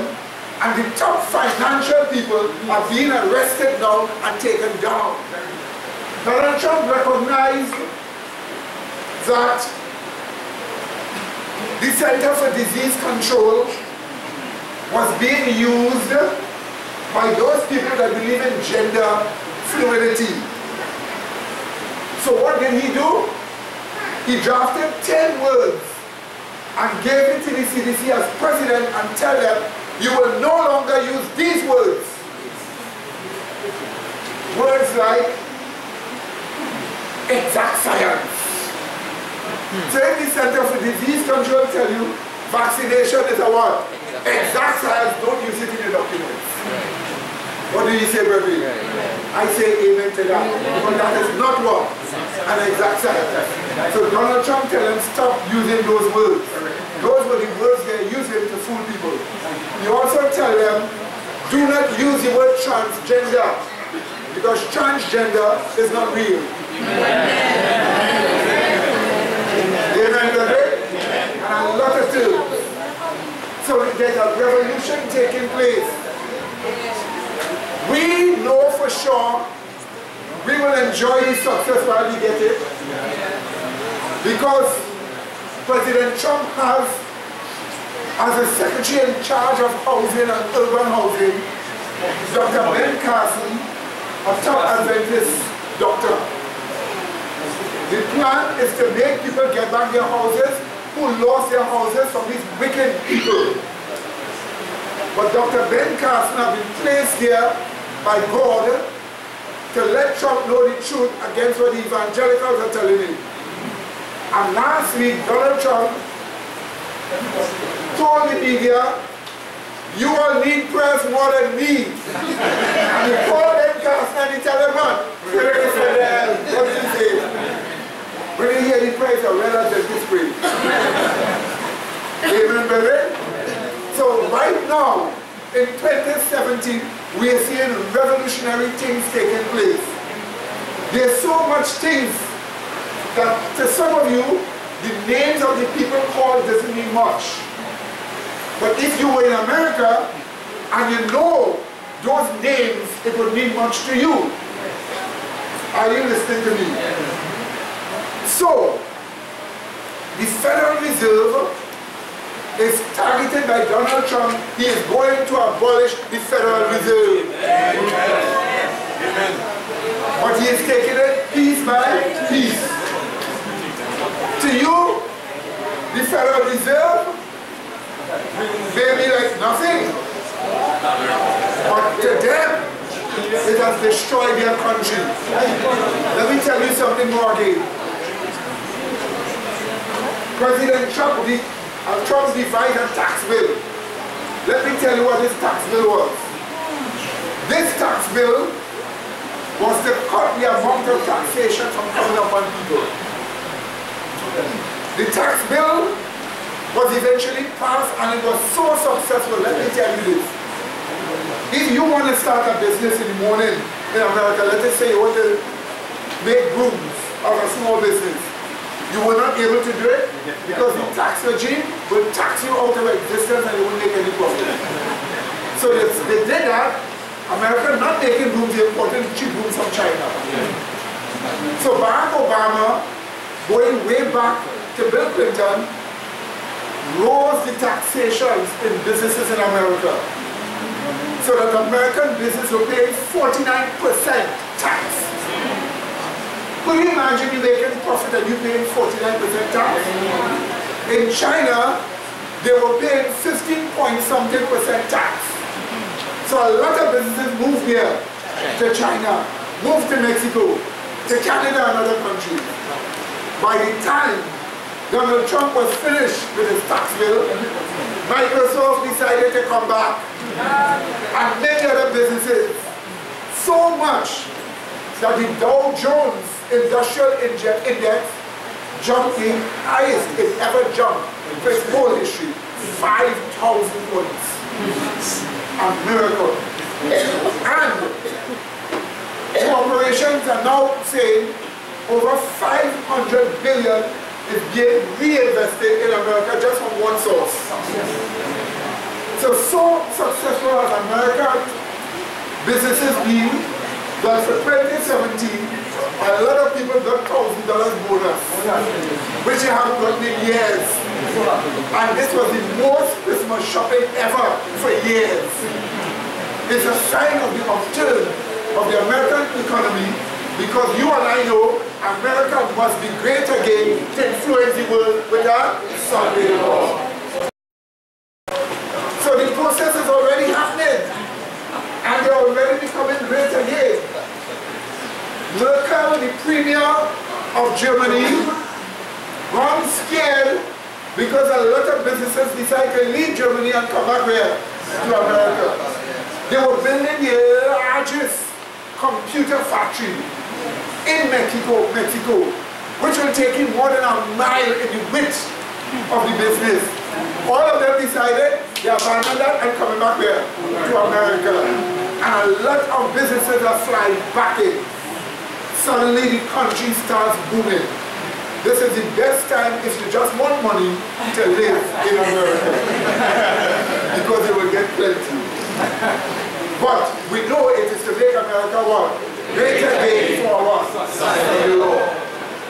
and the top financial people are being arrested now and taken down. Donald Trump recognized that the Center for Disease Control was being used by those people that believe in gender fluidity. So what did he do? He drafted 10 words and gave it to the CDC as president and tell them, you will no longer use these words. Words like exact science. So if the Center for Disease Control tell you vaccination is a what? Exact science, don't use it in the documents. What do you say, baby? I say amen to that. Because that is not what? An exact science. So Donald Trump tell them stop using those words. Those were the words they're using to fool people. You also tell them, do not use the word transgender. Because transgender is not real. Amen, baby? And a lot of things. So there's a revolution taking place. We know for sure we will enjoy the success while we get it, because President Trump has, as a secretary in charge of housing and urban housing, Dr. Ben Carson, a top Adventist doctor. The plan is to make people get back their houses who lost their houses from these wicked people. But Dr. Ben Carson has been placed there by God to let Trump know the truth against what the evangelicals are telling him. And last week, Donald Trump told the media, you all need prayers more than me. And he called them cast and he tell them, man, what did he say? When you hear the praise, I realize that this praise. Amen, brethren? So right now, in 2017, we are seeing revolutionary things taking place. There's so much things that to some of you, the names of the people called doesn't mean much. But if you were in America and you know those names, it would mean much to you. Are you listening to me? So, the Federal Reserve is targeted by Donald Trump. He is going to abolish the Federal Reserve. Amen. But he is taking it piece by piece. To you, the Federal Reserve may be like nothing. But to them, it has destroyed their country. Let me tell you something more again. President Trump, Trump's devised a tax bill. Let me tell you what this tax bill was. This tax bill was to cut the amount of taxation from coming upon people. The tax bill was eventually passed and it was so successful. Let me tell you this. If you want to start a business in the morning in America, let us say you want to make brooms of a small business, you were not able to do it because the tax regime will tax you out of existence and you won't make any profit. So they did that. America not making brooms, they imported cheap brooms from China. So Barack Obama, going way back to Bill Clinton, rose the taxations in businesses in America. So that American business will pay 49% tax. Could you imagine you making profit and you paying 49% tax? In China, they were paying 15-point-something% tax. So a lot of businesses moved here to China, moved to Mexico, to Canada and other countries. By the time Donald Trump was finished with his tax bill, Microsoft decided to come back and many other businesses. So much that the Dow Jones Industrial Index jumped the highest it ever jumped for its whole history, 5,000 points. A miracle. And corporations are now saying over 500 billion is being reinvested in America just from one source. So successful as American businesses been that for 2017, a lot of people got $1,000 bonus, which they haven't gotten in years. And this was the most Christmas shopping ever for years. It's a sign of the upturn of the American economy, because you and I know America must be great again to influence the world with a Sunday law. So the process is already happening, and they're already becoming great again. Merkel, the premier of Germany, got scared because a lot of businesses decided to leave Germany and come back here to America. They were building the largest computer factory in Mexico, which will take in more than a mile in the width of the business. All of them decided they abandoned that and coming back here to America. And a lot of businesses are flying back in. Suddenly the country starts booming. This is the best time if you just want money to live in America. Because you will get plenty. But we know it is to make America what? Great again for what? The law.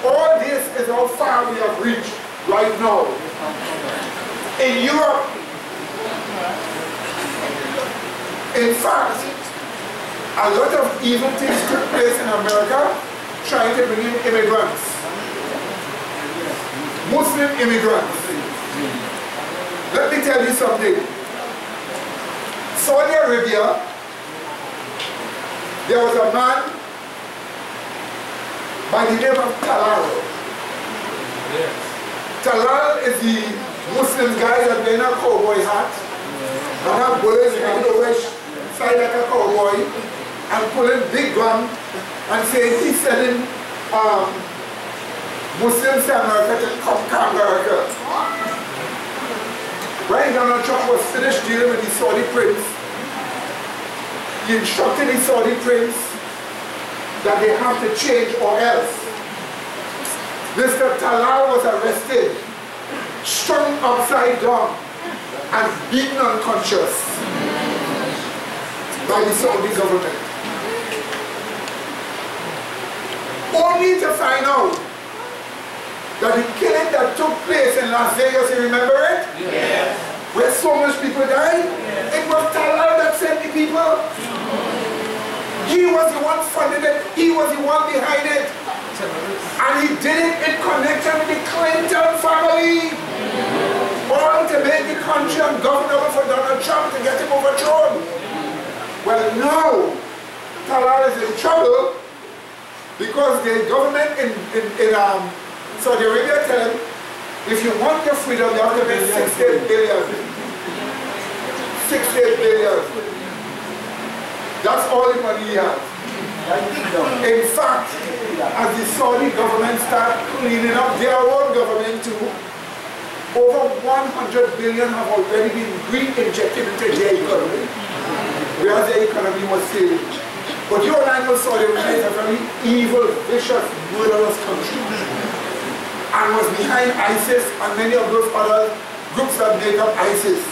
All this is how far we have reached right now. In Europe, in fact, a lot of evil things took place in America trying to bring in immigrants. Muslim immigrants. Let me tell you something. Saudi Arabia, there was a man by the name of Talal. Talal is the Muslim guy that wears a cowboy hat and have bullets hanging over his side like a cowboy and pulling big gun and saying he's selling Muslims to America to come to America. When Donald Trump was finished dealing with the Saudi prince, he instructed the Saudi prince that they have to change or else. Mr. Talal was arrested, strung upside down, and beaten unconscious by the Saudi government. Only to find out that the killing that took place in Las Vegas, you remember it? Yes. Where so much people died? Yes. It was Talal that sent the people. He was the one funded it. He was the one behind it. And he did it in connection with the Clinton family. All to make the country ungovernable for Donald Trump to get him overthrown. Well, now Talal is in trouble because the government in Saudi Arabia tell him, if you want your freedom, you have to pay $68 billion. $68 billion. That's all the money he has. In fact, as the Saudi government start cleaning up their own government too, over 100 billion have already been re-injected into their economy, whereas their economy was failing. But you and I know Saudi Arabia is a very evil, vicious, murderous country, and was behind ISIS and many of those other groups that make up ISIS.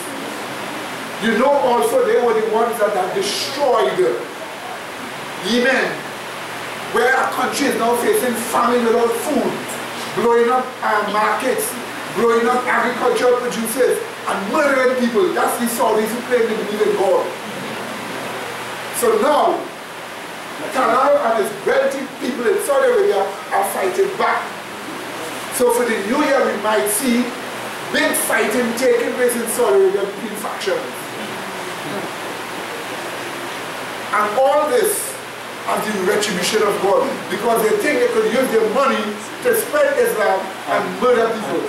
You know also they were the ones that have destroyed Yemen, where a country is now facing famine without food, blowing up markets, blowing up agricultural producers, and murdering people. That's the Saudis who claim they believe in God. So now, Talal and his wealthy people in Saudi Arabia are fighting back. So for the new year we might see big fighting taking place in Saudi Arabia between factions. And all this as the retribution of God, because they think they could use their money to spread Islam and murder people.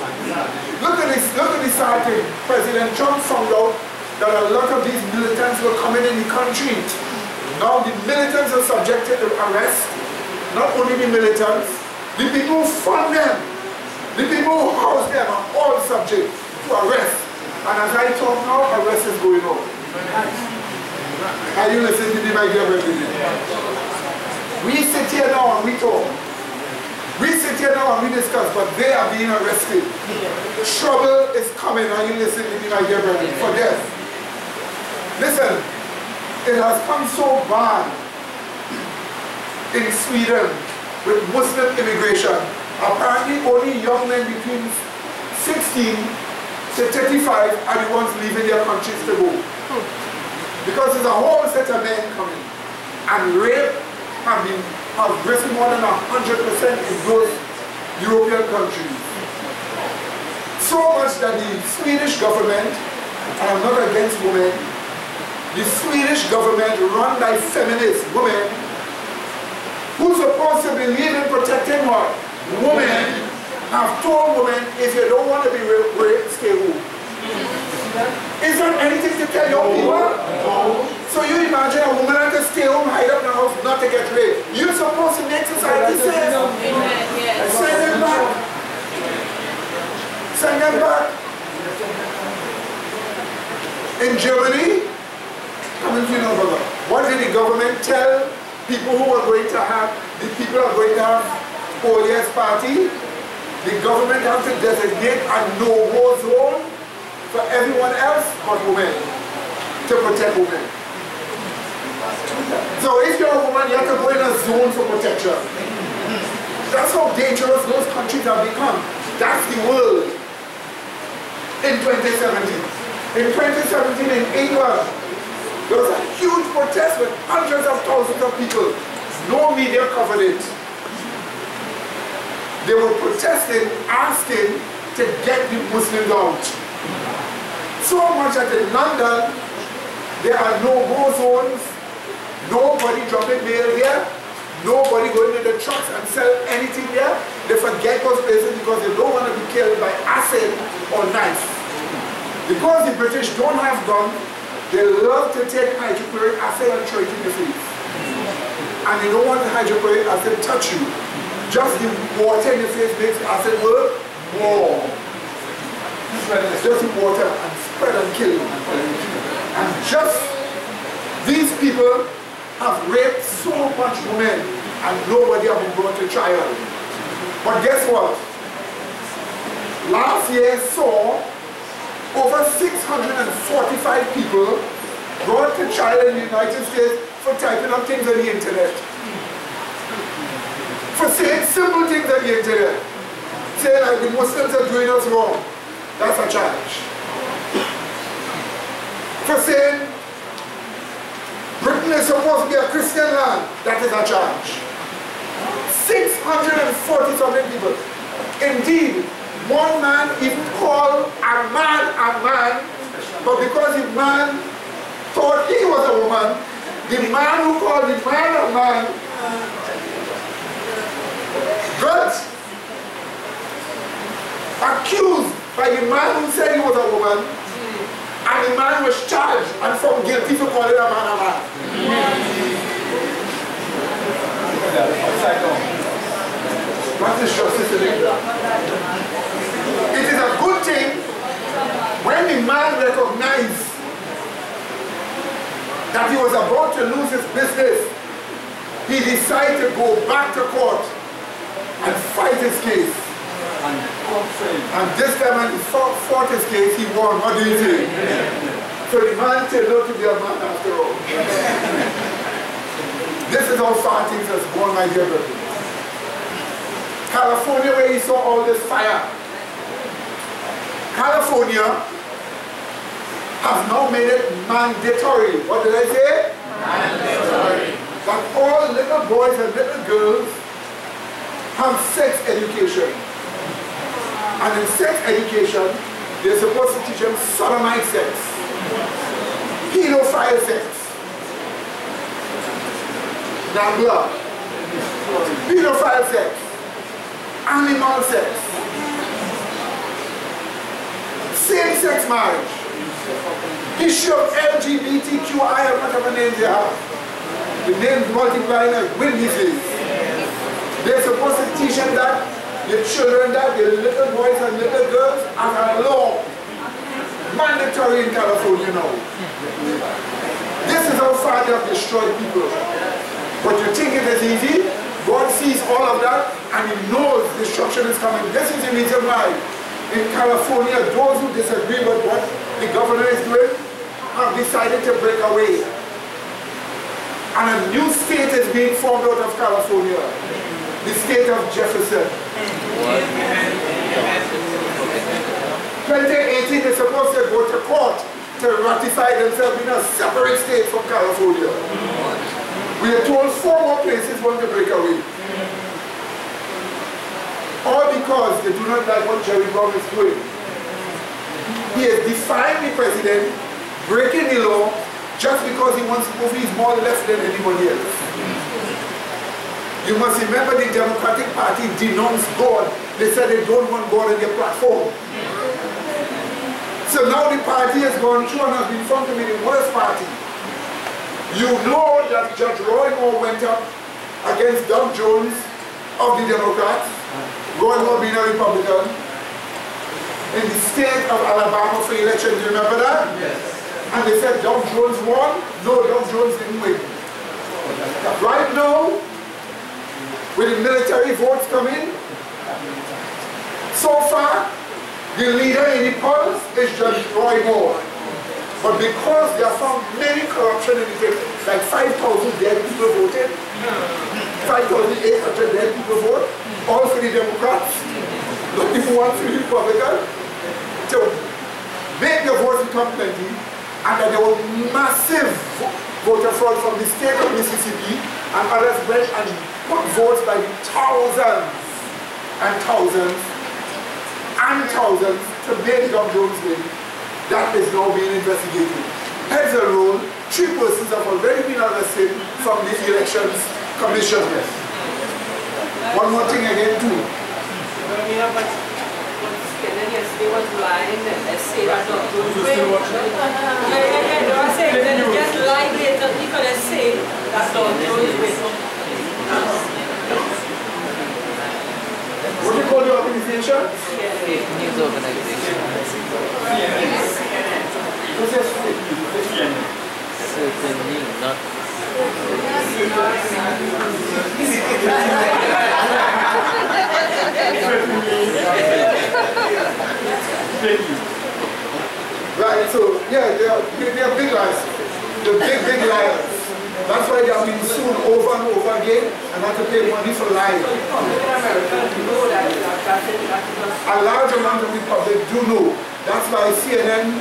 Look at this sad thing. President Trump found out that a lot of these militants were coming in the country. Now the militants are subjected to arrest. Not only the militants, the people who fund them, the people who house them are all subject to arrest. And as I talk now, arrest is going on. Are you listening to me, my dear brethren? We sit here now and we talk. We sit here now and we discuss, but they are being arrested. Trouble is coming. Are you listening to me, my dear brethren? For death. Listen, it has come so bad in Sweden with Muslim immigration. Apparently only young men between 16 to 35 are the ones leaving their countries to go. Because there's a whole set of men coming. And rape have risen more than 100% in those European countries. So much that the Swedish government, and I'm not against women, the Swedish government run by feminist women who's supposed to believe in protecting what? Women have told women, if you don't want to be raped, stay home. Is there anything to tell young people? No. So you imagine a woman has to stay home, hide up in the house, not to get raped. You're supposed to make society safe. Send them back. Send them back. In Germany, what did the government tell people who are going to have, the people are going to have OES party? The government has to designate a no-go zone for everyone else but women, to protect women. So if you're a woman, you have to go in a zone for protection. That's how dangerous those countries have become. That's the world in 2017. In 2017 in England, there was a huge protest with hundreds of thousands of people. No media covered it. They were protesting, asking to get the Muslims out. So much that in London, there are no-go zones, nobody dropping mail here, Nobody going into the trucks and sell anything there. They forget those places because they don't want to be killed by acid or knife. Because the British don't have guns, they love to take hydrochloric acid and throw it in the face. And they don't want the hydrochloric acid to touch you. Just the water in the face makes the acid work more. It's just the water and spread and kill you. And just these people have raped so much women and nobody have been brought to trial. But guess what? Last year saw over 645 people brought to trial in the United States for typing up things on the internet. For saying simple things on the internet. Saying like the Muslims are doing us wrong. That's a charge. For saying Britain is supposed to be a Christian land, that is a charge. 640 something people. Indeed, one man even called a man, but because the man thought he was a woman, the man who called the man a man got accused by the man who said he was a woman, and the man was charged and found guilty for calling a man a man. What is justice in England? It is a good thing when the man recognized that he was about to lose his business, he decided to go back to court and fight his case. And this time when he fought his case, he won. What do you think? So the man turned out to be a man after all. This is how far things has gone, my dear brother. California, where he saw all this fire. California has now made it mandatory. What did I say? Mandatory. That all little boys and little girls have sex education. And in sex education, they're supposed to teach them sodomite sex, pedophile sex, NAMBLA, pedophile sex, animal sex, same-sex marriage, issue of LGBTQI or whatever names they have. The names multiplying like wind disease. They're supposed to teach them that, the children that, the little boys and little girls, as a law. Mandatory in California now. This is how far they have destroyed people. But you think it is easy? God sees all of that and He knows destruction is coming. This is the reason why in California, those who disagree with what the governor is doing have decided to break away. And a new state is being formed out of California. The state of Jefferson. 2018 is supposed to go to court to ratify themselves in a separate state from California. We are told 4 more places want to break away. All because they do not like what Jerry Brown is doing. He has defied the president, breaking the law, just because he wants to prove he's more left than anybody else. You must remember the Democratic Party denounced God. They said they don't want God in their platform. So now the party has gone through and has been found to be the worst party. You know that Judge Roy Moore went up against Doug Jones of the Democrats, Roy Moore being a Republican, in the state of Alabama for elections. Do you remember that? Yes. And they said Doug Jones won. No, Doug Jones didn't win. Right now, with the military votes coming, so far, the leader in the polls is Judge Roy Moore. But because they have found many corruption in the state, like 5,000 dead people voted, 5,800 dead people vote, all for the Democrats, not the ones for the Republicans, to make the votes become plenty, and that there was massive voter fraud from the state of Mississippi, and others went and put votes by the thousands and thousands and thousands to make Doug Jones win. That is now being investigated. Heads a roll, 3 persons have already been arrested from the elections Commission. One more thing again too. Yesterday was lying and they say that not good. Just lie later because they say that's not good. What do you call the organization? News organization. Certainly not. Right, so yeah, they are big liars. The big liars. That's why they have been sued over and over again and have to pay money for lying. A large amount of the public do know. That's why CNN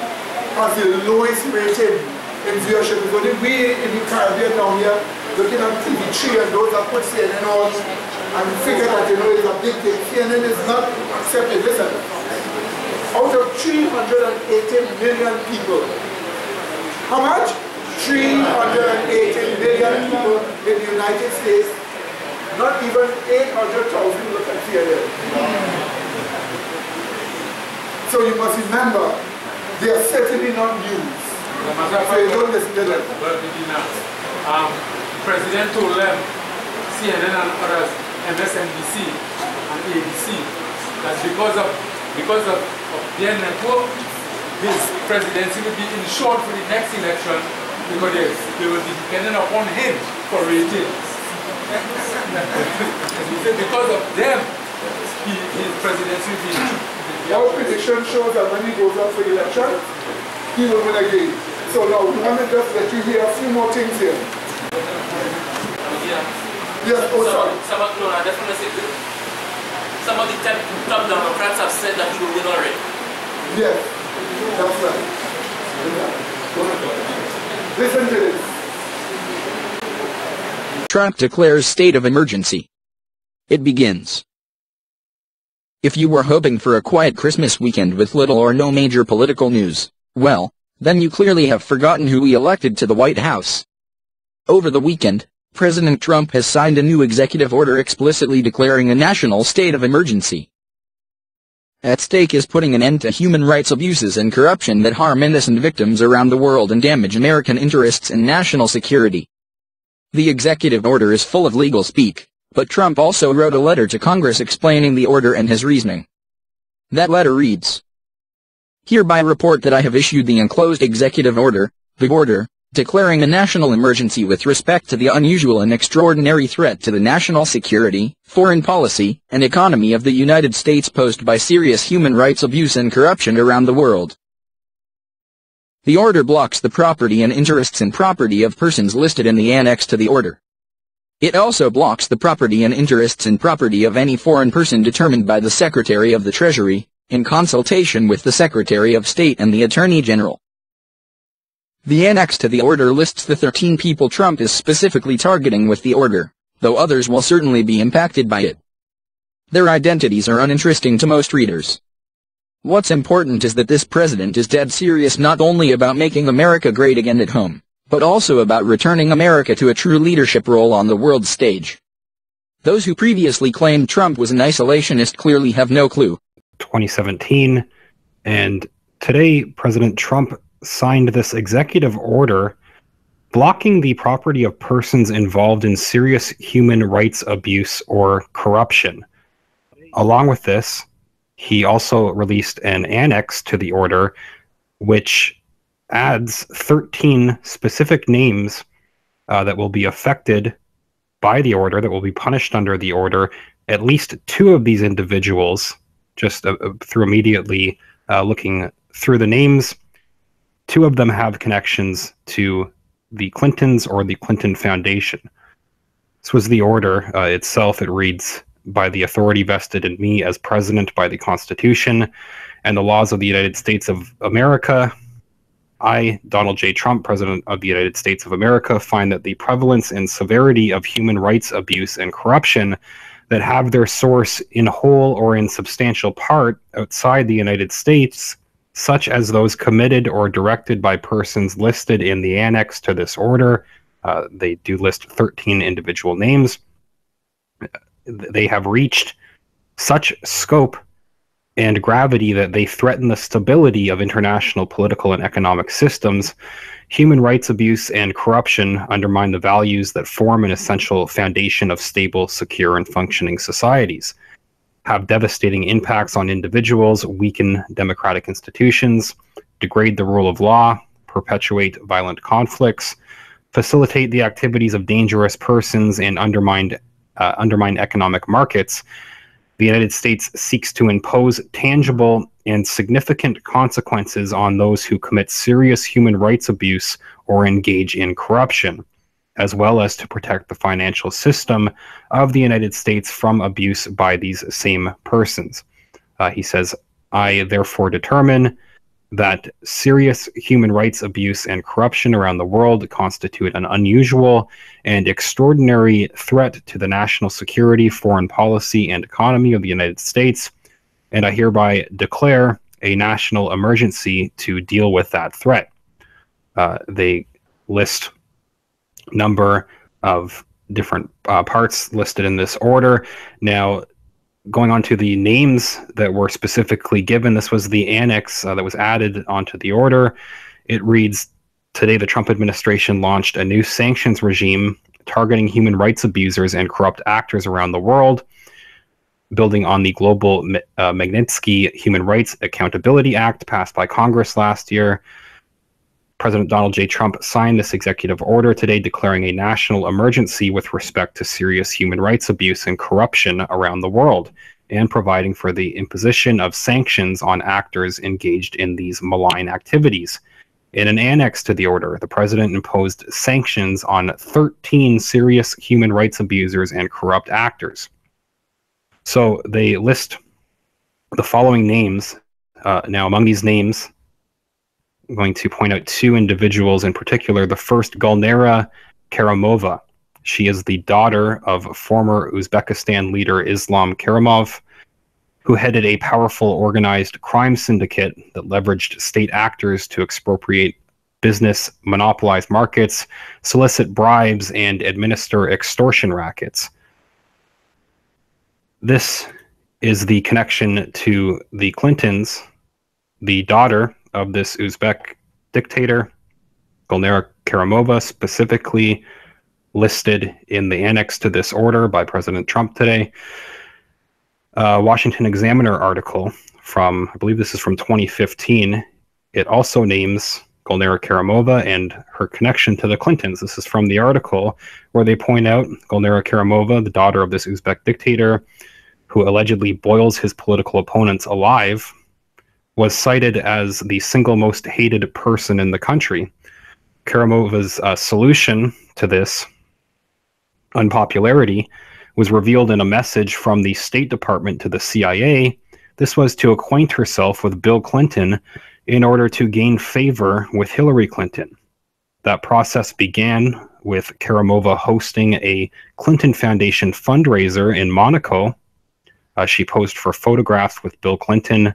has the lowest rating in viewership. It's only we in the Caribbean down here looking at TV3 and those that put CNN on and figure that it's a big thing. CNN is not accepted. Listen, out of 380 million people, how much? 380 million people in the United States, not even 800,000 look at CNN. So you must remember, they are certainly not news. So you don't listen to them. President told them, CNN and others, MSNBC and ABC, that because of their network, his presidency will be insured for the next election because they will be dependent upon him for ratings. Because of them, his presidency will be insured. Our prediction shows that when he goes up for election, he will win again. So now, we want to just let you hear a few more things here. Yes, oh sorry. Some of the top Democrats have said that he will win already. Yes, that's right. Listen to this. Trump declares state of emergency. It begins. If you were hoping for a quiet Christmas weekend with little or no major political news, well, then you clearly have forgotten who we elected to the White House. Over the weekend, President Trump has signed a new executive order explicitly declaring a national state of emergency. At stake is putting an end to human rights abuses and corruption that harm innocent victims around the world and damage American interests and national security. The executive order is full of legal speak, but Trump also wrote a letter to Congress explaining the order and his reasoning. That letter reads, "Hereby report that I have issued the enclosed executive order, the order, declaring a national emergency with respect to the unusual and extraordinary threat to the national security, foreign policy, and economy of the United States posed by serious human rights abuse and corruption around the world." The order blocks the property and interests and property of persons listed in the annex to the order. It also blocks the property and interests and property of any foreign person determined by the Secretary of the Treasury, in consultation with the Secretary of State and the Attorney General. The annex to the order lists the 13 people Trump is specifically targeting with the order, though others will certainly be impacted by it. Their identities are uninteresting to most readers. What's important is that this president is dead serious not only about making America great again at home, but also about returning America to a true leadership role on the world stage. Those who previously claimed Trump was an isolationist clearly have no clue. 2017, and today President Trump signed this executive order blocking the property of persons involved in serious human rights abuse or corruption. Along with this, he also released an annex to the order which adds 13 specific names that will be affected by the order, that will be punished under the order. At least 2 of these individuals, just through immediately looking through the names, 2 of them have connections to the Clintons or the Clinton Foundation. This was the order itself. It reads, "By the authority vested in me as president by the Constitution and the laws of the United States of America, I, Donald J. Trump, President of the United States of America, find that the prevalence and severity of human rights abuse and corruption that have their source in whole or in substantial part outside the United States, such as those committed or directed by persons listed in the annex to this order, They do list 13 individual names. They have reached such scope and gravity that they threaten the stability of international political and economic systems. Human rights abuse and corruption undermine the values that form an essential foundation of stable, secure, and functioning societies, have devastating impacts on individuals, weaken democratic institutions, degrade the rule of law, perpetuate violent conflicts, facilitate the activities of dangerous persons, and undermine economic markets. The United States seeks to impose tangible and significant consequences on those who commit serious human rights abuse or engage in corruption, as well as to protect the financial system of the United States from abuse by these same persons. He says, I therefore determine that serious human rights abuse and corruption around the world constitute an unusual and extraordinary threat to the national security, foreign policy, and economy of the United States, and I hereby declare a national emergency to deal with that threat. They list number of different parts listed in this order. Now, going on to the names that were specifically given, this was the annex that was added onto the order. It reads, today the Trump administration launched a new sanctions regime targeting human rights abusers and corrupt actors around the world, building on the global Magnitsky Human Rights Accountability Act passed by Congress last year. President Donald J. Trump signed this executive order today declaring a national emergency with respect to serious human rights abuse and corruption around the world, and providing for the imposition of sanctions on actors engaged in these malign activities. In an annex to the order, the president imposed sanctions on 13 serious human rights abusers and corrupt actors. So they list the following names. Now, among these names, I'm going to point out two individuals in particular. The first, Gulnara Karimova. She is the daughter of former Uzbekistan leader Islam Karimov, who headed a powerful organized crime syndicate that leveraged state actors to expropriate business, monopolize markets, solicit bribes, and administer extortion rackets. This is the connection to the Clintons. The daughter of this Uzbek dictator, Gulnara Karimova, specifically listed in the annex to this order by President Trump today. Washington Examiner article from, I believe this is from 2015, it also names Gulnara Karimova and her connection to the Clintons. This is from the article where they point out Gulnara Karimova, the daughter of this Uzbek dictator, who allegedly boils his political opponents alive, was cited as the single most hated person in the country. Karimova's solution to this unpopularity was revealed in a message from the State Department to the CIA. This was to acquaint herself with Bill Clinton in order to gain favor with Hillary Clinton. That process began with Karimova hosting a Clinton Foundation fundraiser in Monaco. She posed for photographs with Bill Clinton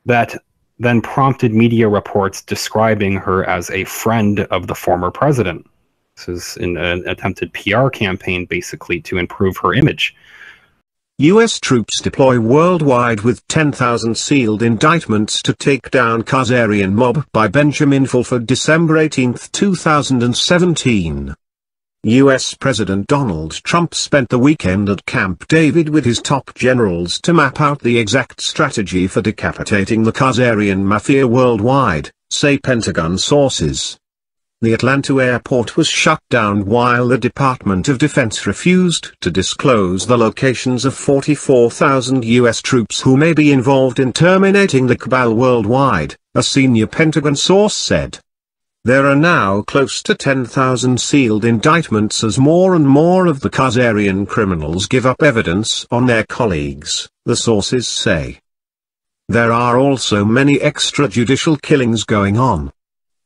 that then prompted media reports describing her as a friend of the former president. This is in an attempted PR campaign, basically, to improve her image. U.S. troops deploy worldwide with 10,000 sealed indictments to take down Khazarian mob by Benjamin Fulford, December 18, 2017. U.S. President Donald Trump spent the weekend at Camp David with his top generals to map out the exact strategy for decapitating the Khazarian mafia worldwide, say Pentagon sources. The Atlanta airport was shut down while the Department of Defense refused to disclose the locations of 44,000 U.S. troops who may be involved in terminating the cabal worldwide, a senior Pentagon source said. There are now close to 10,000 sealed indictments as more and more of the Khazarian criminals give up evidence on their colleagues, the sources say. There are also many extrajudicial killings going on.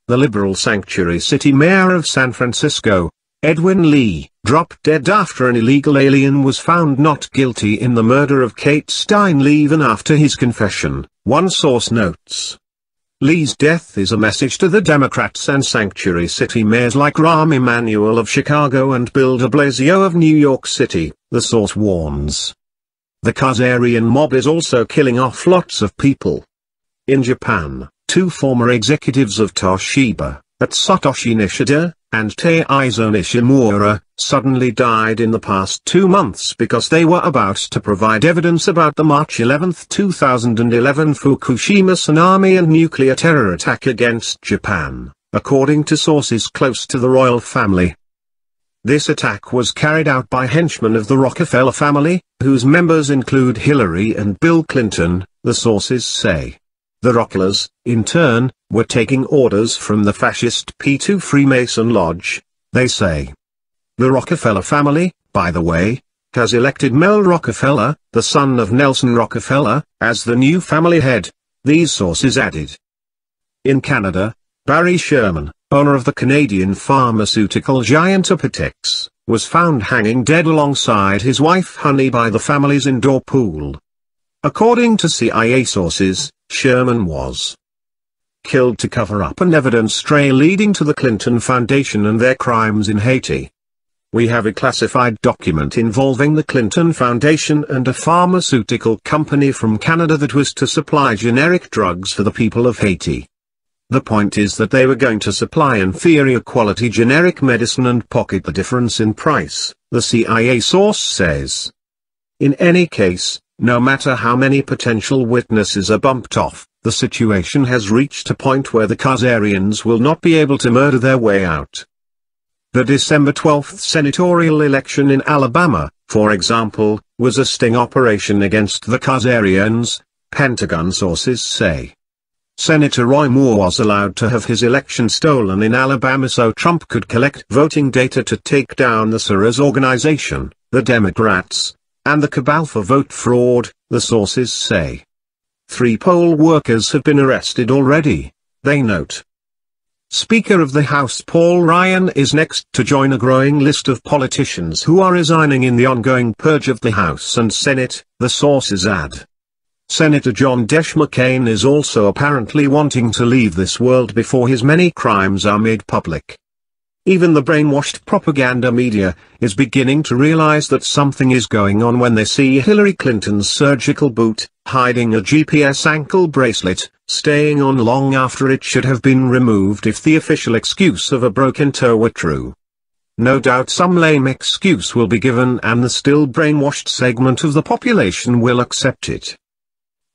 The liberal sanctuary city mayor of San Francisco, Edwin Lee, dropped dead after an illegal alien was found not guilty in the murder of Kate Steinle even after his confession, one source notes. Lee's death is a message to the Democrats and sanctuary city mayors like Rahm Emanuel of Chicago and Bill de Blasio of New York City, the source warns. The Khazarian mob is also killing off lots of people. In Japan, 2 former executives of Toshiba, Satoshi Nishida, and Taizō Nishimura, suddenly died in the past 2 months because they were about to provide evidence about the March 11, 2011 Fukushima tsunami and nuclear terror attack against Japan, according to sources close to the royal family. This attack was carried out by henchmen of the Rockefeller family, whose members include Hillary and Bill Clinton, the sources say. The Rockefellers, in turn, were taking orders from the fascist P2 Freemason Lodge, they say. The Rockefeller family, by the way, has elected Mel Rockefeller, the son of Nelson Rockefeller, as the new family head, these sources added. In Canada, Barry Sherman, owner of the Canadian pharmaceutical giant Apotex, was found hanging dead alongside his wife Honey by the family's indoor pool. According to CIA sources, Sherman was killed to cover up an evidence trail leading to the Clinton Foundation and their crimes in Haiti. We have a classified document involving the Clinton Foundation and a pharmaceutical company from Canada that was to supply generic drugs for the people of Haiti. The point is that they were going to supply inferior quality generic medicine and pocket the difference in price, the CIA source says. In any case, no matter how many potential witnesses are bumped off, the situation has reached a point where the Khazarians will not be able to murder their way out. The December 12 senatorial election in Alabama, for example, was a sting operation against the Khazarians, Pentagon sources say. Senator Roy Moore was allowed to have his election stolen in Alabama so Trump could collect voting data to take down the Soros organization, the Democrats, and the cabal for vote fraud, the sources say. 3 poll workers have been arrested already, they note. Speaker of the House Paul Ryan is next to join a growing list of politicians who are resigning in the ongoing purge of the House and Senate, the sources add. Senator John Desh McCain is also apparently wanting to leave this world before his many crimes are made public. Even the brainwashed propaganda media is beginning to realize that something is going on when they see Hillary Clinton's surgical boot, hiding a GPS ankle bracelet, staying on long after it should have been removed if the official excuse of a broken toe were true. No doubt some lame excuse will be given and the still brainwashed segment of the population will accept it.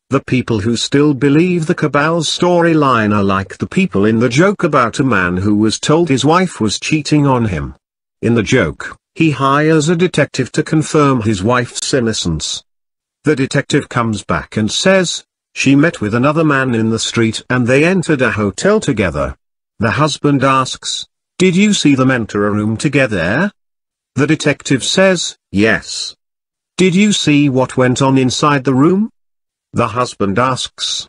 The people who still believe the cabal's storyline are like the people in the joke about a man who was told his wife was cheating on him. In the joke, he hires a detective to confirm his wife's innocence. The detective comes back and says, she met with another man in the street and they entered a hotel together. The husband asks, did you see them enter a room together? The detective says, yes. Did you see what went on inside the room? The husband asks.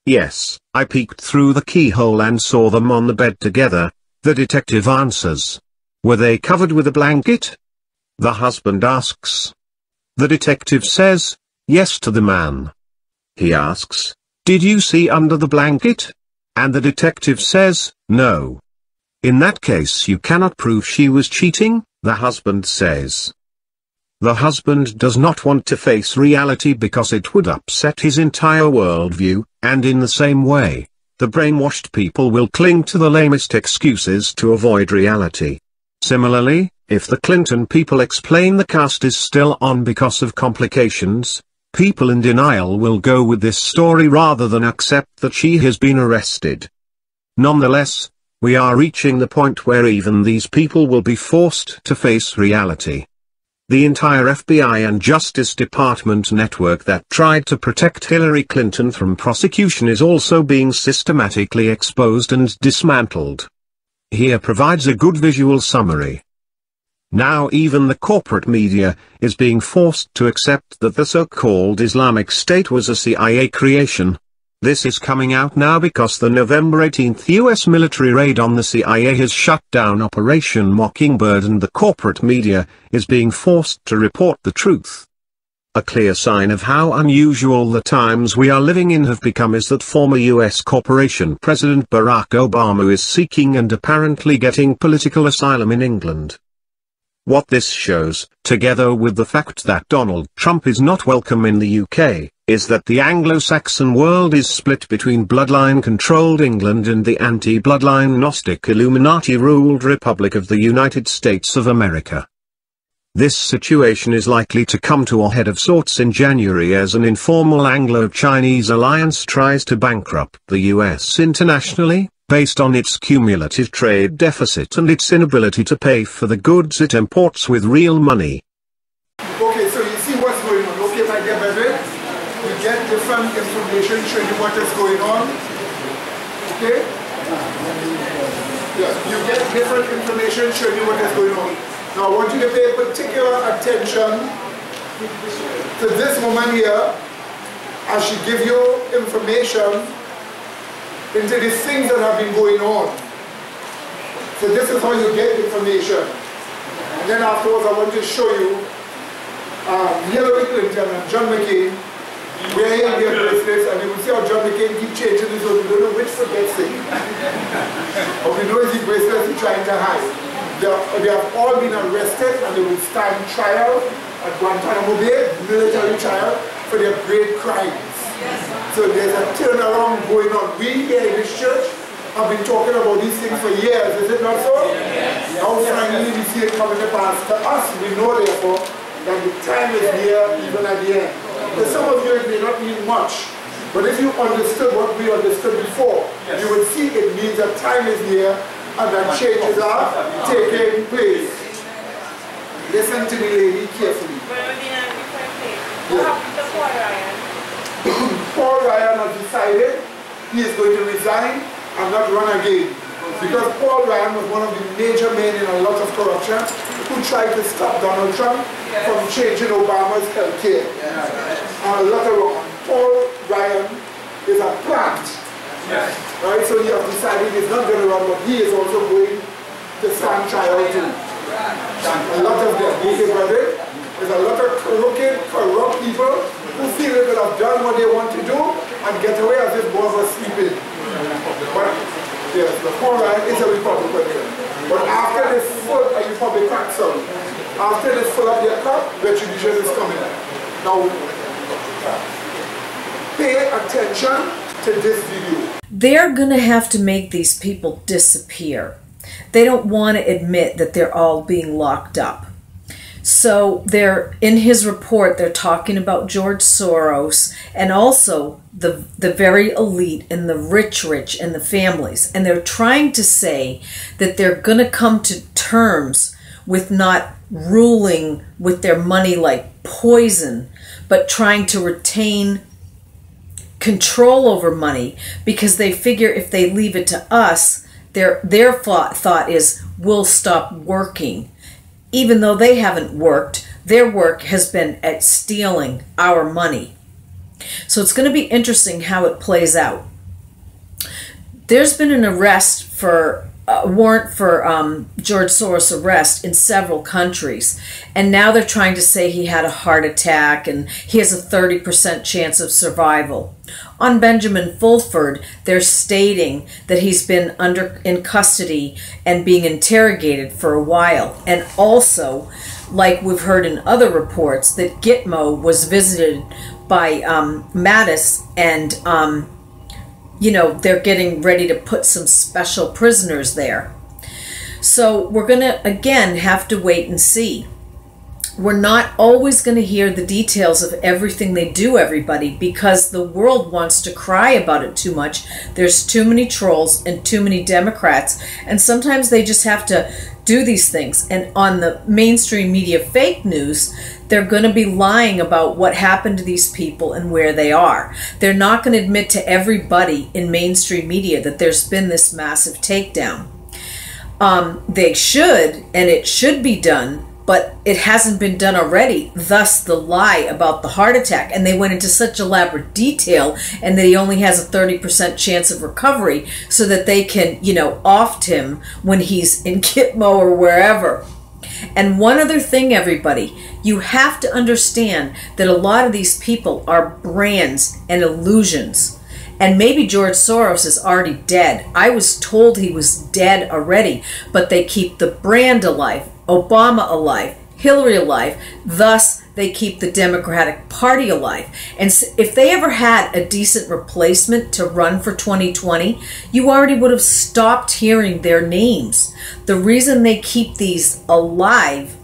Yes, I peeked through the keyhole and saw them on the bed together, the detective answers. Were they covered with a blanket? The husband asks. The detective says, yes to the man. He asks, did you see under the blanket? And the detective says, no. In that case you cannot prove she was cheating, the husband says. The husband does not want to face reality because it would upset his entire worldview, and in the same way, the brainwashed people will cling to the lamest excuses to avoid reality. Similarly, if the Clinton people explain the cast is still on because of complications, people in denial will go with this story rather than accept that she has been arrested. Nonetheless, we are reaching the point where even these people will be forced to face reality. The entire FBI and Justice Department network that tried to protect Hillary Clinton from prosecution is also being systematically exposed and dismantled. Here provides a good visual summary. Now even the corporate media is being forced to accept that the so-called Islamic State was a CIA creation. This is coming out now because the November 18 U.S. military raid on the CIA has shut down Operation Mockingbird and the corporate media is being forced to report the truth. A clear sign of how unusual the times we are living in have become is that former US corporation President Barack Obama is seeking and apparently getting political asylum in England. What this shows, together with the fact that Donald Trump is not welcome in the UK, is that the Anglo-Saxon world is split between bloodline-controlled England and the anti-bloodline Gnostic Illuminati-ruled Republic of the United States of America. This situation is likely to come to a head of sorts in January as an informal Anglo-Chinese alliance tries to bankrupt the US internationally, based on its cumulative trade deficit and its inability to pay for the goods it imports with real money. Okay, so you see what's going on. Okay, my dear brethren, you get different information showing you what is going on. Okay? Yeah, you get different information showing you what is going on. Now I want you to pay particular attention to this woman here as she gives you information into the things that have been going on. So this is how you get information. And then afterwards I want to show you Hillary Clinton and John McCain wearing their bracelets, and you will see how John McCain keep changing his own. We don't know which foot gets it. But we know it's the bracelets he's trying to hide. They have all been arrested and they will stand trial at Guantanamo Bay, military trial, for their great crimes. So there's a turnaround going on. We here in this church have been talking about these things for years, is it not so? Yes. Now finally we see it coming to pass. To us, we know therefore that the time is near, even at the end. To some of you it may not mean much, but if you understood what we understood before, you would see it means that time is near and that changes are taking place. Listen to the lady carefully. Paul Ryan has decided he is going to resign and not run again. Because Paul Ryan was one of the major men in a lot of corruption who tried to stop Donald Trump from changing Obama's health care. And a lot of Paul Ryan is a plant. Right, so he has decided he's not going to run, but he is also going to stand trial too. A lot of them, okay, brother? There's a lot of crooked, corrupt people who feel they could have done what they want to do and get away as if boys were sleeping. But yes, the Paul Ryan is a Republican. But after they full, a Republican, sorry, after they fill up their cup, retribution is coming. Now, pay attention to this video. They're going to have to make these people disappear. They don't want to admit that they're all being locked up. So they're in his report, they're talking about George Soros and also the very elite and the rich and the families. And they're trying to say that they're going to come to terms with not ruling with their money like poison, but trying to retain control over money, because they figure if they leave it to us, their thought is we'll stop working. Even though they haven't worked, their work has been at stealing our money. So it's going to be interesting how it plays out. There's been an arrest for a warrant for George Soros' arrest in several countries. And now they're trying to say he had a heart attack and he has a 30% chance of survival. On Benjamin Fulford, they're stating that he's been in custody and being interrogated for a while. And also, like we've heard in other reports, that Gitmo was visited by Mattis and you know, they're getting ready to put some special prisoners there. So we're going to, again, have to wait and see. We're not always going to hear the details of everything they do, everybody, because the world wants to cry about it too much. There's too many trolls and too many Democrats, and sometimes they just have to do these things. And on the mainstream media fake news, they're going to be lying about what happened to these people and where they are. They're not going to admit to everybody in mainstream media that there's been this massive takedown. They should, and it should be done, but it hasn't been done already, thus the lie about the heart attack. And they went into such elaborate detail, and that he only has a 30% chance of recovery so that they can, you know, oft him when he's in Gitmo or wherever. And one other thing, everybody, you have to understand that a lot of these people are brands and illusions. And maybe George Soros is already dead. I was told he was dead already, but they keep the brand alive, Obama alive, Hillary alive, thus they keep the Democratic Party alive. And if they ever had a decent replacement to run for 2020, you already would have stopped hearing their names. The reason they keep these alive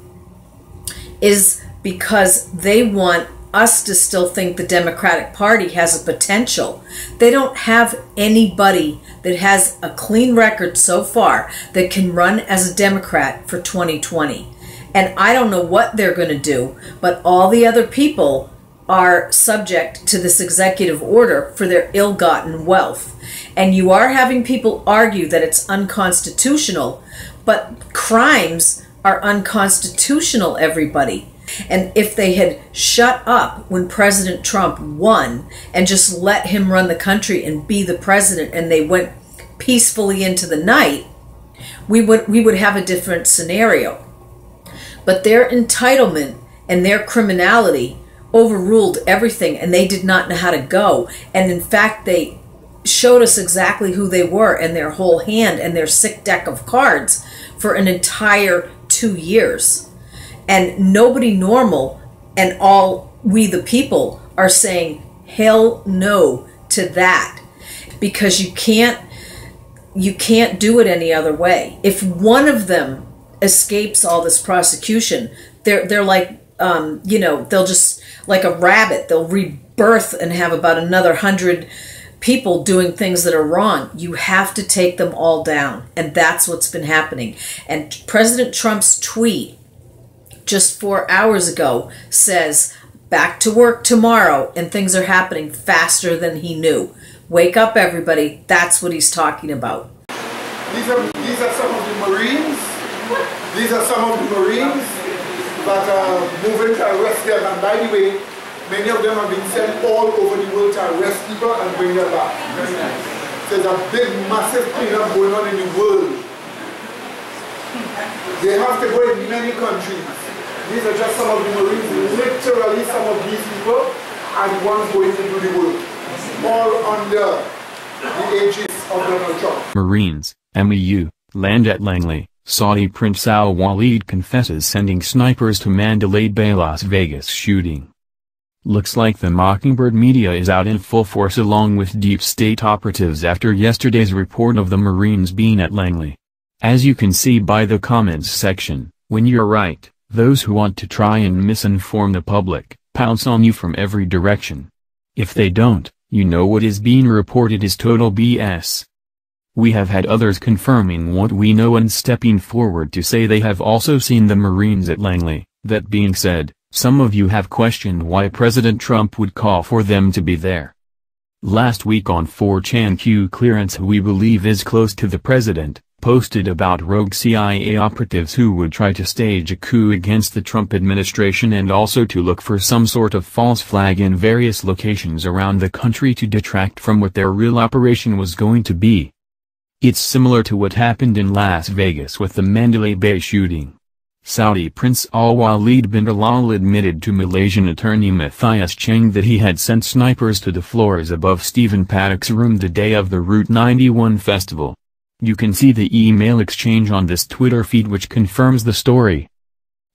is because they want us to still think the Democratic Party has a potential. They don't have anybody that has a clean record so far that can run as a Democrat for 2020. And I don't know what they're going to do, but all the other people are subject to this executive order for their ill-gotten wealth. And you are having people argue that it's unconstitutional, but crimes are unconstitutional, everybody. And if they had shut up when President Trump won and just let him run the country and be the president, and they went peacefully into the night, we would have a different scenario. But their entitlement and their criminality overruled everything, and they did not know how to go. And in fact, they showed us exactly who they were and their whole hand and their sick deck of cards for an entire 2 years. And nobody normal and all we the people are saying hell no to that, because you can't do it any other way. If one of them escapes all this prosecution, they're like they'll just, like a rabbit, they'll rebirth and have about another 100 people doing things that are wrong. You have to take them all down, and that's what's been happening. And President Trump's tweet just 4 hours ago says back to work tomorrow, and things are happening faster than he knew. Wake up, everybody. That's what he's talking about. These are some of the Marines. These are some of the Marines that are moving to arrest them. And by the way, many of them have been sent all over the world to arrest people and bring them back. So there's a big, massive cleanup going on in the world. They have to go in many countries. These are just some of the Marines. Literally, some of these people are the ones going to do the work. All under the aegis of Donald Trump. Marines, MEU, land at Langley. Saudi Prince Al Walid confesses sending snipers to Mandalay Bay Las Vegas shooting. Looks like the Mockingbird media is out in full force along with deep state operatives after yesterday's report of the Marines being at Langley. As you can see by the comments section, when you're right, those who want to try and misinform the public, pounce on you from every direction. If they don't, you know what is being reported is total BS. We have had others confirming what we know and stepping forward to say they have also seen the Marines at Langley. That being said, some of you have questioned why President Trump would call for them to be there. Last week on 4chan, Q Clearance, who we believe is close to the president, posted about rogue CIA operatives who would try to stage a coup against the Trump administration and also to look for some sort of false flag in various locations around the country to detract from what their real operation was going to be. It's similar to what happened in Las Vegas with the Mandalay Bay shooting. Saudi Prince Al Walid bin Talal admitted to Malaysian attorney Matthias Cheng that he had sent snipers to the floors above Stephen Paddock's room the day of the Route 91 festival. You can see the email exchange on this Twitter feed, which confirms the story.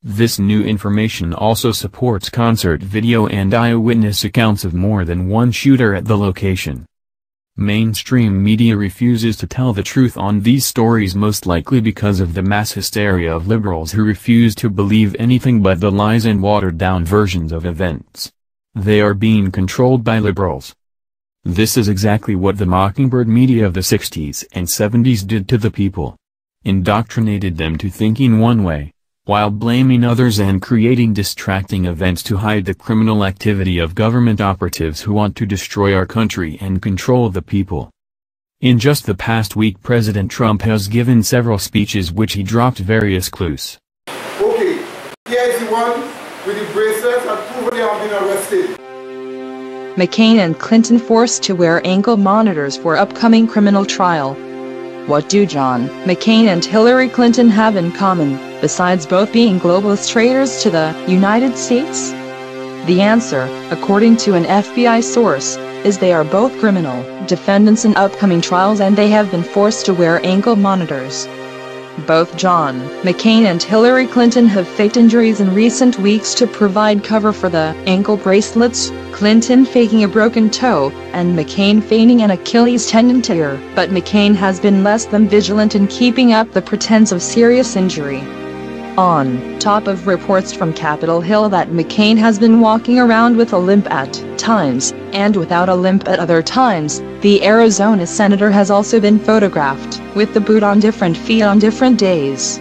This new information also supports concert video and eyewitness accounts of more than one shooter at the location. Mainstream media refuses to tell the truth on these stories, most likely because of the mass hysteria of liberals who refuse to believe anything but the lies and watered-down versions of events. They are being controlled by liberals. This is exactly what the Mockingbird media of the 60s and 70s did to the people. Indoctrinated them to thinking one way, while blaming others and creating distracting events to hide the criminal activity of government operatives who want to destroy our country and control the people. In just the past week, President Trump has given several speeches which he dropped various clues. Okay, here is the one with the bracelets and proven they have been arrested. McCain and Clinton forced to wear ankle monitors for upcoming criminal trial. What do John McCain and Hillary Clinton have in common, besides both being globalist traitors to the United States? The answer, according to an FBI source, is they are both criminal defendants in upcoming trials and they have been forced to wear ankle monitors. Both John McCain and Hillary Clinton have faked injuries in recent weeks to provide cover for the ankle bracelets, Clinton faking a broken toe, and McCain feigning an Achilles tendon tear, but McCain has been less than vigilant in keeping up the pretense of serious injury. On top of reports from Capitol Hill that McCain has been walking around with a limp at times, and without a limp at other times, the Arizona senator has also been photographed with the boot on different feet on different days.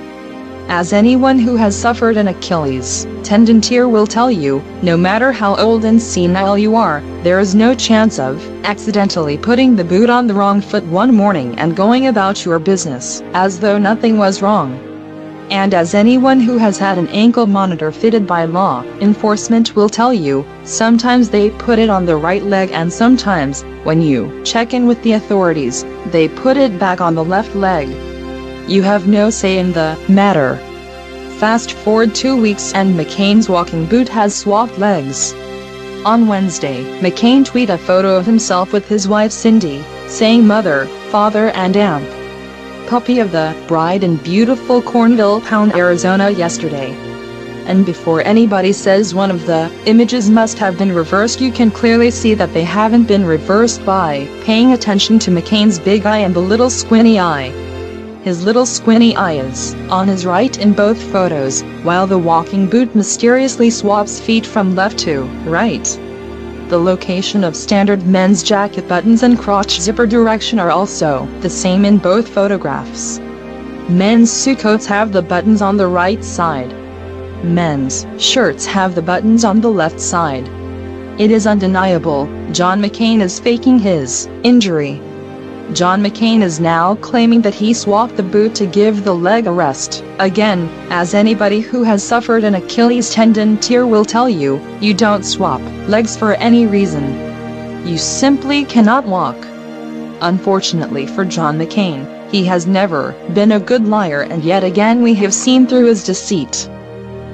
As anyone who has suffered an Achilles tendon tear will tell you, no matter how old and senile you are, there is no chance of accidentally putting the boot on the wrong foot one morning and going about your business as though nothing was wrong. And as anyone who has had an ankle monitor fitted by law enforcement will tell you, sometimes they put it on the right leg and sometimes, when you check in with the authorities, they put it back on the left leg. You have no say in the matter. Fast forward 2 weeks and McCain's walking boot has swapped legs. On Wednesday, McCain tweeted a photo of himself with his wife Cindy, saying mother, father and aunt. Puppy of the bride in beautiful Cornville Pound, Arizona yesterday. And before anybody says one of the images must have been reversed, you can clearly see that they haven't been reversed by paying attention to McCain's big eye and the little squinty eye. His little squinty eye is on his right in both photos, while the walking boot mysteriously swaps feet from left to right. The location of standard men's jacket buttons and crotch zipper direction are also the same in both photographs. Men's suit coats have the buttons on the right side. Men's shirts have the buttons on the left side. It is undeniable, John McCain is faking his injury. John McCain is now claiming that he swapped the boot to give the leg a rest. Again, as anybody who has suffered an Achilles tendon tear will tell you, you don't swap legs for any reason. You simply cannot walk. Unfortunately for John McCain, he has never been a good liar, and yet again we have seen through his deceit.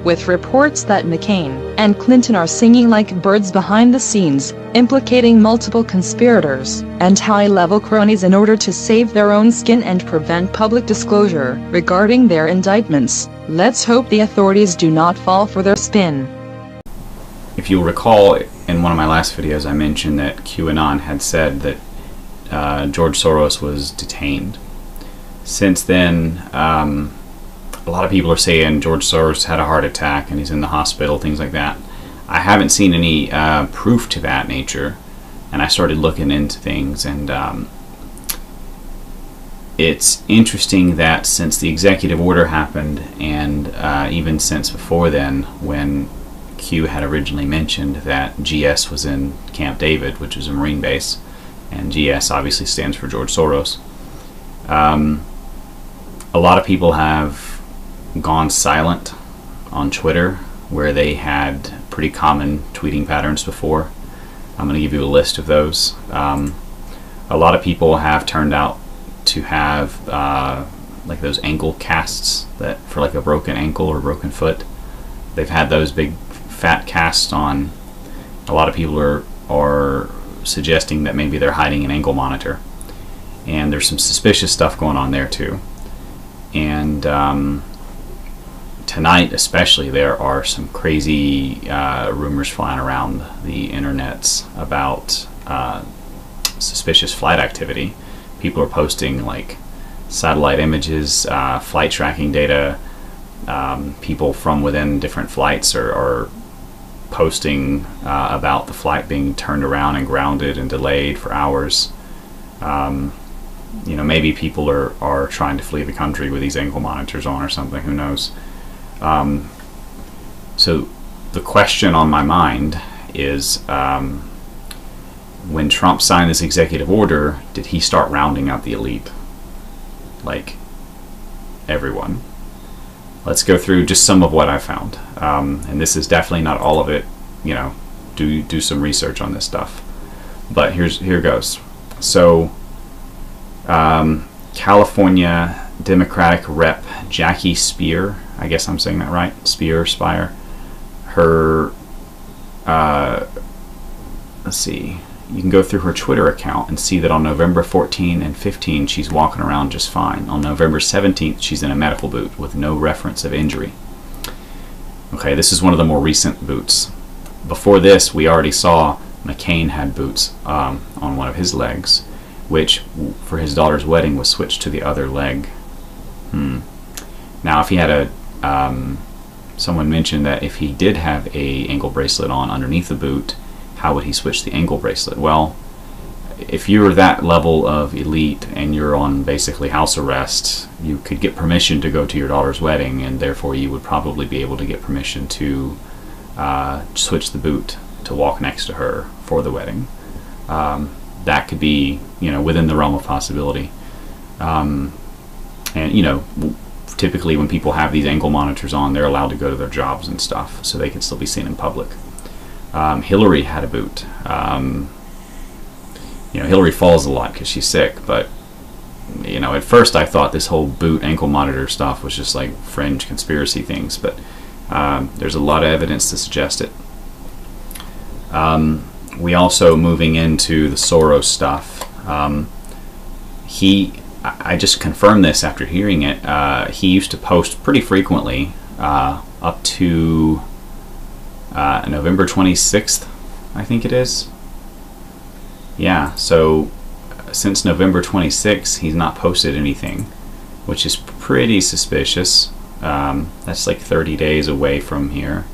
With reports that McCain and Clinton are singing like birds behind the scenes, implicating multiple conspirators and high-level cronies in order to save their own skin and prevent public disclosure regarding their indictments, let's hope the authorities do not fall for their spin. If you'll recall, in one of my last videos I mentioned that QAnon had said that George Soros was detained. Since then, a lot of people are saying George Soros had a heart attack and he's in the hospital, things like that. I haven't seen any proof to that nature, and I started looking into things, and it's interesting that since the executive order happened, and even since before then, when Q had originally mentioned that GS was in Camp David, which is a Marine base, and GS obviously stands for George Soros, a lot of people have gone silent on Twitter, where they had pretty common tweeting patterns before. I'm going to give you a list of those. A lot of people have turned out to have like those ankle casts that for like a broken ankle or broken foot. They've had those big fat casts on. A lot of people are suggesting that maybe they're hiding an ankle monitor, and there's some suspicious stuff going on there too. And tonight especially, there are some crazy rumors flying around the internets about suspicious flight activity. People are posting like satellite images, flight tracking data. People from within different flights are posting about the flight being turned around and grounded and delayed for hours. You know, maybe people are trying to flee the country with these ankle monitors on or something, who knows. So the question on my mind is, when Trump signed this executive order, did he start rounding out the elite? Like everyone. Let's go through just some of what I found. And this is definitely not all of it, you know, do some research on this stuff. But here goes. So California Democratic Rep Jackie Spear, I guess I'm saying that right, Spire, her, let's see, you can go through her Twitter account and see that on November 14 and 15 she's walking around just fine. On November 17th she's in a medical boot with no reference of injury. Okay, this is one of the more recent boots. Before this, we already saw McCain had boots on one of his legs, which for his daughter's wedding was switched to the other leg. Now, if he had a, someone mentioned that if he did have a ankle bracelet on underneath the boot, how would he switch the ankle bracelet? Well, if you're that level of elite and you're on basically house arrest, you could get permission to go to your daughter's wedding, and therefore you would probably be able to get permission to switch the boot to walk next to her for the wedding. That could be, you know, within the realm of possibility. And, you know, typically when people have these ankle monitors on, they're allowed to go to their jobs and stuff, so they can still be seen in public. Hillary had a boot. You know, Hillary falls a lot because she's sick, but, you know, at first I thought this whole boot ankle monitor stuff was just like fringe conspiracy things, but there's a lot of evidence to suggest it. We also, moving into the Soros stuff, I just confirmed this after hearing it. He used to post pretty frequently up to November 26th, I think it is. Yeah, so since November 26th, he's not posted anything, which is pretty suspicious. That's like 30 days away from here.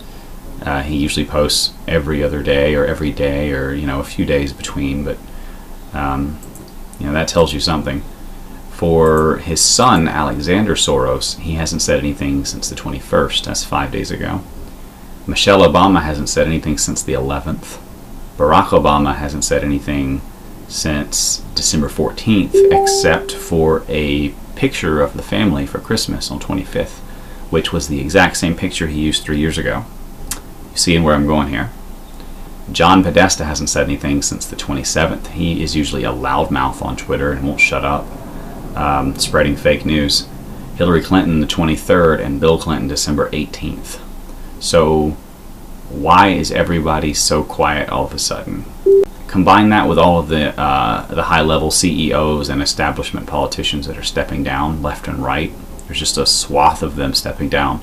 He usually posts every other day or every day, or, you know, a few days between, but you know, that tells you something. For his son, Alexander Soros, he hasn't said anything since the 21st. That's 5 days ago. Michelle Obama hasn't said anything since the 11th. Barack Obama hasn't said anything since December 14th, except for a picture of the family for Christmas on 25th, which was the exact same picture he used 3 years ago. You seeing where I'm going here? John Podesta hasn't said anything since the 27th. He is usually a loudmouth on Twitter and won't shut up, spreading fake news. Hillary Clinton the 23rd and Bill Clinton December 18th. So why is everybody so quiet all of a sudden? Combine that with all of the high-level CEOs and establishment politicians that are stepping down left and right. There's just a swath of them stepping down.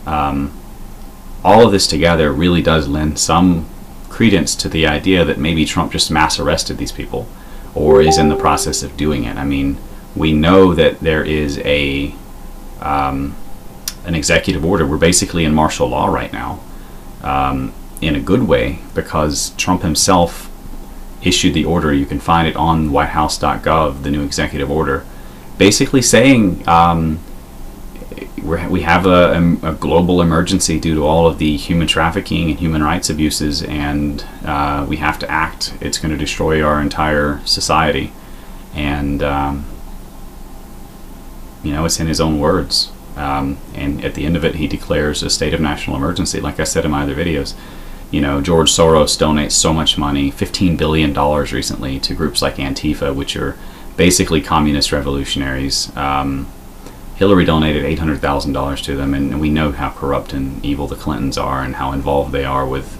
All of this together really does lend some credence to the idea that maybe Trump just mass arrested these people, or is in the process of doing it. I mean, we know that there is an executive order. We're basically in martial law right now, in a good way, because Trump himself issued the order. You can find it on whitehouse.gov, the new executive order, basically saying we have a global emergency due to all of the human trafficking and human rights abuses, and we have to act. It's going to destroy our entire society. And you know, it's in his own words. And at the end of it, he declares a state of national emergency. Like I said in my other videos, you know, George Soros donates so much money, $15 billion recently, to groups like Antifa, which are basically communist revolutionaries. Hillary donated $800,000 to them, and we know how corrupt and evil the Clintons are and how involved they are with,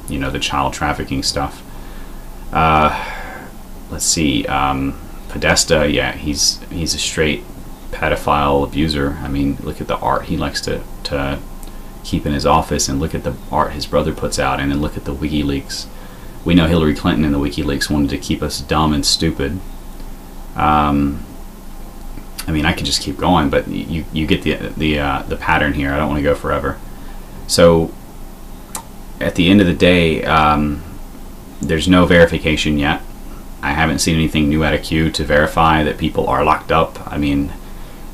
you know, the child trafficking stuff. Let's see, Podesta, yeah, he's a straight pedophile abuser. I mean, look at the art he likes to keep in his office, and look at the art his brother puts out, and then look at the WikiLeaks. We know Hillary Clinton and the WikiLeaks wanted to keep us dumb and stupid. I mean, I could just keep going, but you get the pattern here. I don't want to go forever. So at the end of the day, there's no verification yet. I haven't seen anything new out of Q to verify that people are locked up. I mean,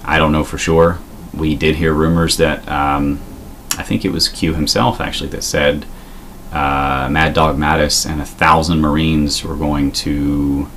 I don't know for sure. We did hear rumors that I think it was Q himself actually that said Mad Dog Mattis and 1,000 Marines were going to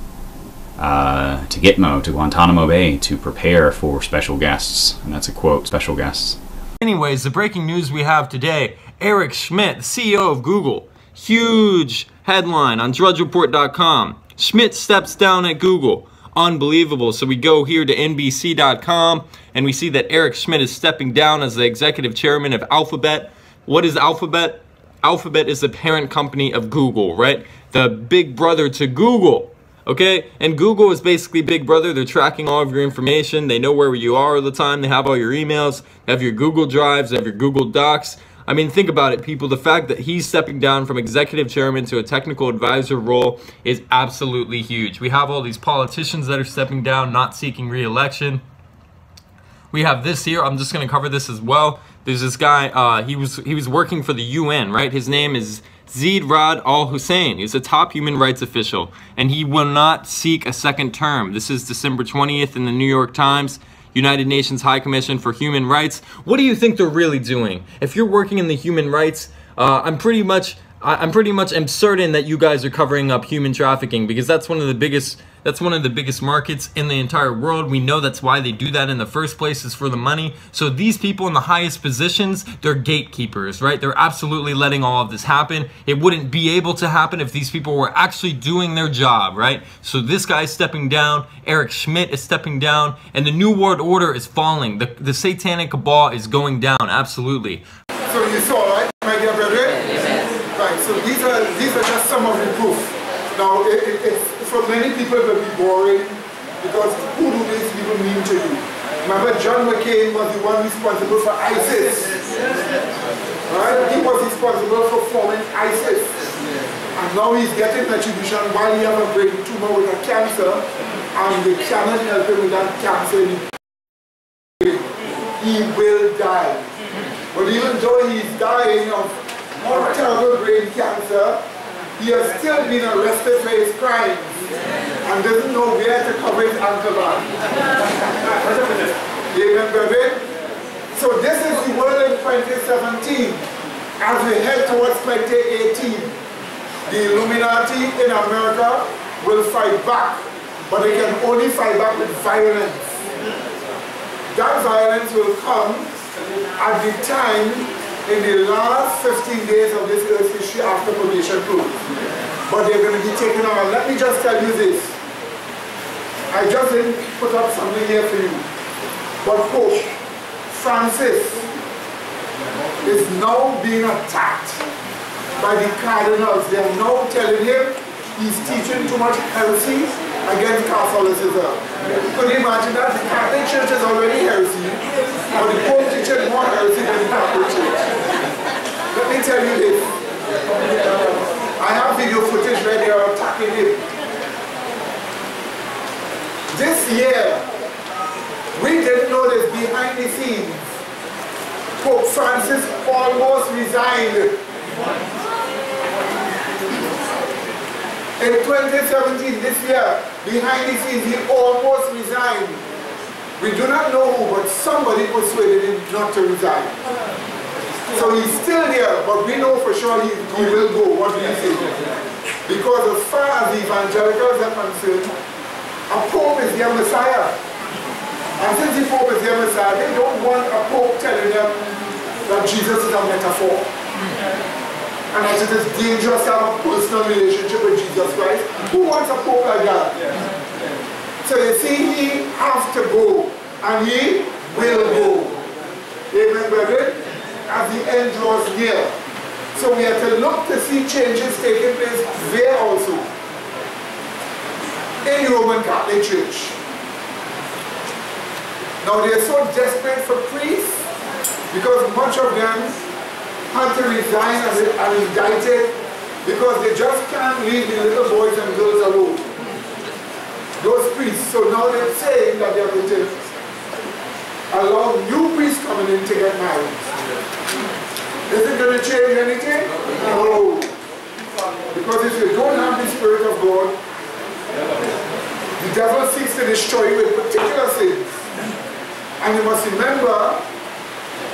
Gitmo, to Guantanamo Bay, to prepare for special guests. And that's a quote, special guests. Anyways, the breaking news we have today, Eric Schmidt, the CEO of Google. Huge headline on drudgereport.com. Schmidt steps down at Google. unbelievable. So we go here to NBC.com and we see that Eric Schmidt is stepping down as the executive chairman of Alphabet. What is Alphabet? Alphabet is the parent company of Google, right? The big brother to Google. Okay, and Google is basically Big Brother. They're tracking all of your information. They know where you are all the time. They have all your emails, they have your Google Drives, they have your Google Docs. I mean, think about it, people. The fact that he's stepping down from executive chairman to a technical advisor role is absolutely huge. We have all these politicians that are stepping down, not seeking re-election. We have this here. I'm just going to cover this as well. There's this guy, he was working for the UN, right? His name is Zeid Ra'ad Al Hussein. He's a top human rights official, and he will not seek a second term. This is December 20th in the New York Times. United Nations High Commission for Human Rights. What do you think they're really doing? If you're working in the human rights, I'm pretty much certain that you guys are covering up human trafficking, because that's one of the biggest markets in the entire world. We know that's why they do that in the first place, is for the money. So these people in the highest positions, they're gatekeepers, right? They're absolutely letting all of this happen. It wouldn't be able to happen if these people were actually doing their job, right? So this guy's stepping down, Eric Schmidt is stepping down, and the New World Order is falling. The satanic cabal is going down, absolutely. So you saw, right, my dear brethren? Right, so these are just some of the proof. Now, for many people it will be boring, because who do these people mean to you? Remember, John McCain was the one responsible for ISIS. Right? He was responsible for forming ISIS. And now he's getting retribution while he has a brain tumor with a cancer, and they cannot help him with that cancer. He will die. But even though he's dying of terrible brain cancer, he has still been arrested for his crimes and doesn't know where to cover his ankle back. Amen, brethren? So this is the world in 2017. As we head towards 2018, the Illuminati in America will fight back, but they can only fight back with violence. That violence will come at the time in the last 15 days of this Earth's history after probation closed. But they're going to be taken over. Let me just tell you this. I just didn't put up something here for you. But Pope Francis is now being attacked by the cardinals. They are now telling him he's teaching too much heresy against Catholicism. Could you imagine that? The Catholic Church is already heresy, but the Pope teaches more heresy than the Catholic Church. Let me tell you this. I have video footage where they are attacking him. This year, we didn't know this behind the scenes. Pope Francis almost resigned. In 2017, this year, behind the scenes, he almost resigned. We do not know who, but somebody persuaded him not to resign. So he's still there, but we know for sure he will go. What do you say? Because as far as the evangelicals are concerned, a pope is their Messiah. And since the pope is their Messiah, they don't want a pope telling them that Jesus is a metaphor. And that it is dangerous to have a personal relationship with Jesus Christ. Who wants a pope like that? So you see, he has to go, and he will go. Amen, brethren? As the end draws near. So we have to look to see changes taking place there also. In the Roman Catholic Church. Now they are so desperate for priests because much of them had to resign and indicted because they just can't leave the little boys and girls alone. Those priests. So now they're saying that they're going to allow new priests coming in to get married. Is it going to change anything? No. Because if you don't have the Spirit of God, the devil seeks to destroy you with particular sins. And you must remember,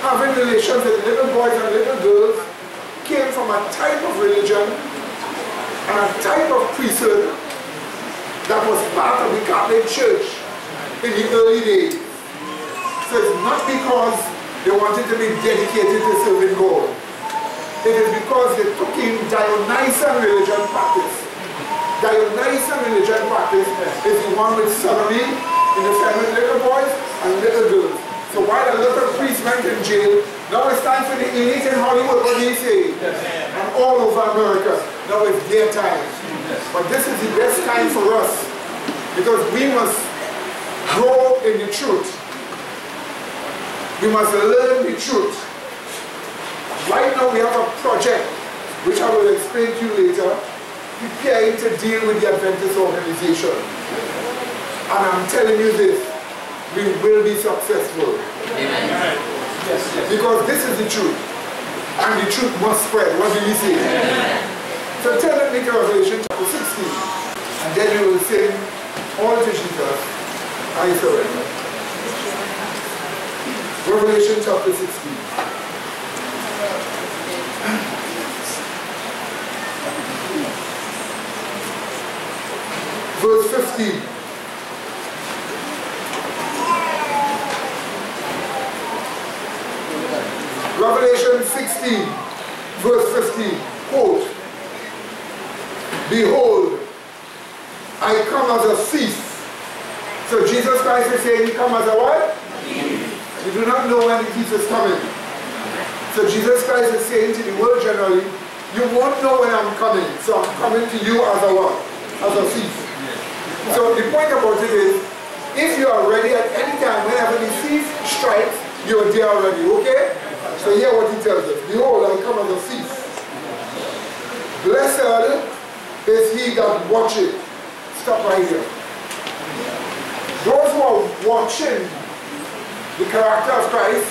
having relations with little boys and little girls came from a type of religion and a type of priesthood that was part of the Catholic Church in the early days. So it's not because they wanted to be dedicated to serving God. It is because they took in Dionysian religion practice. Dionysian religion practice is the one with sodomy in the family, little boys and little girls. So while a lot of priests went in jail, now it's time for the elite in Hollywood, what do you say? And all over America, now it's their time. But this is the best time for us, because we must grow in the truth. We must learn the truth. Right now we have a project, which I will explain to you later, preparing to deal with the Adventist organization. And I'm telling you this, we will be successful. Amen. Because this is the truth. And the truth must spread. What do you say? Amen. So turn with me to Revelation chapter 16. And then you will sing all to Jesus, I surrender. Revelation chapter 16. Verse 15. Revelation 16, verse 15, quote, "Behold, I come as a thief." So Jesus Christ is saying he come as a what? You do not know when the thief is coming. So Jesus Christ is saying to the world generally, you won't know when I'm coming, so I'm coming to you as a what? As a thief. So the point about it is, if you are ready at any time, whenever the thief strikes, you are there already, okay? So hear what he tells us. Behold, I come as a thief. Blessed is he that watcheth. Stop right here. Those who are watching the character of Christ,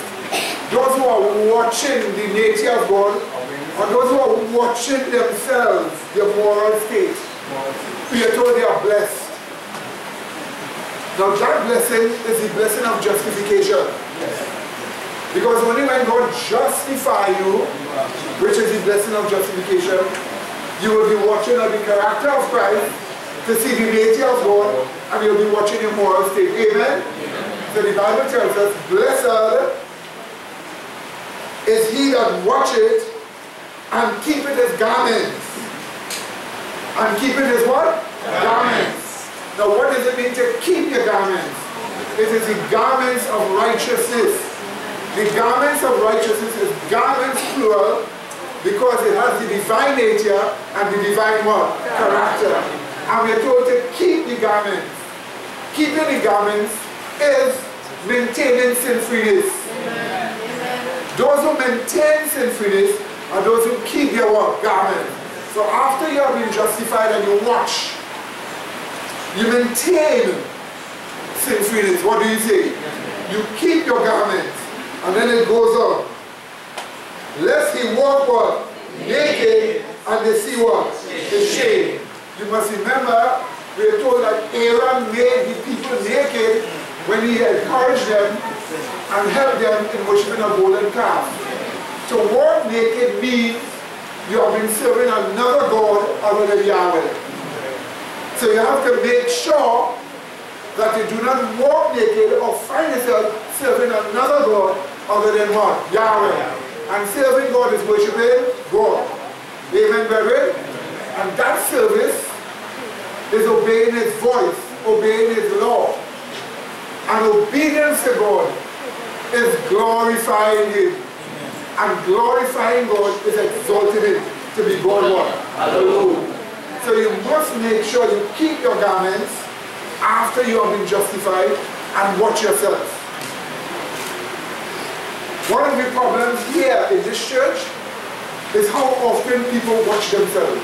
those who are watching the nature of God, or those who are watching themselves, their moral state, we are told they are blessed. Now that blessing is the blessing of justification. Because only when God justifies you, which is the blessing of justification, you will be watching the character of Christ to see the nature of God, and you'll be watching your moral state. Amen? So the Bible tells us, blessed is he that watcheth and keepeth his garments. And keepeth his what? Garments. Now what does it mean to keep your garments? It is the garments of righteousness. The garments of righteousness is garments plural because it has the divine nature and the divine what? Character. And we are told to keep the garments. Keeping the garments is maintaining sin-freeness. Those who maintain sin-freeness are those who keep their what? Garments. So after you have been justified and you watch, you maintain sin-freeness. What do you say? You keep your garments. And then it goes on. Lest he walk what? Naked, and they see what? The shame. You must remember, we are told that Aaron made the people naked when he encouraged them and helped them in worshiping a golden calf. To walk naked means you have been serving another God other than Yahweh. So you have to make sure that you do not walk naked or find yourself serving another God other than what? Yahweh. And serving God is worshiping God. Amen, brethren? And that service is obeying his voice, obeying his law. And obedience to God is glorifying him. And glorifying God is exalting him to be God what? Alone. So you must make sure you keep your garments after you have been justified and watch yourself. One of the problems here in this church is how often people watch themselves.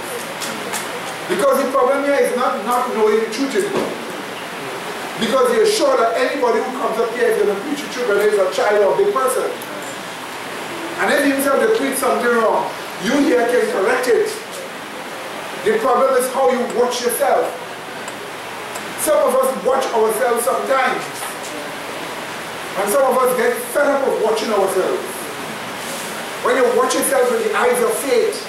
Because the problem here is not knowing the truth anymore. Because you're sure that anybody who comes up here is going to preach the truth, whether it's a child or a big person. And if himself they preach something wrong, you here can correct it. The problem is how you watch yourself. Some of us watch ourselves sometimes. And some of us get fed up of watching ourselves. When you watch yourself with the eyes of faith,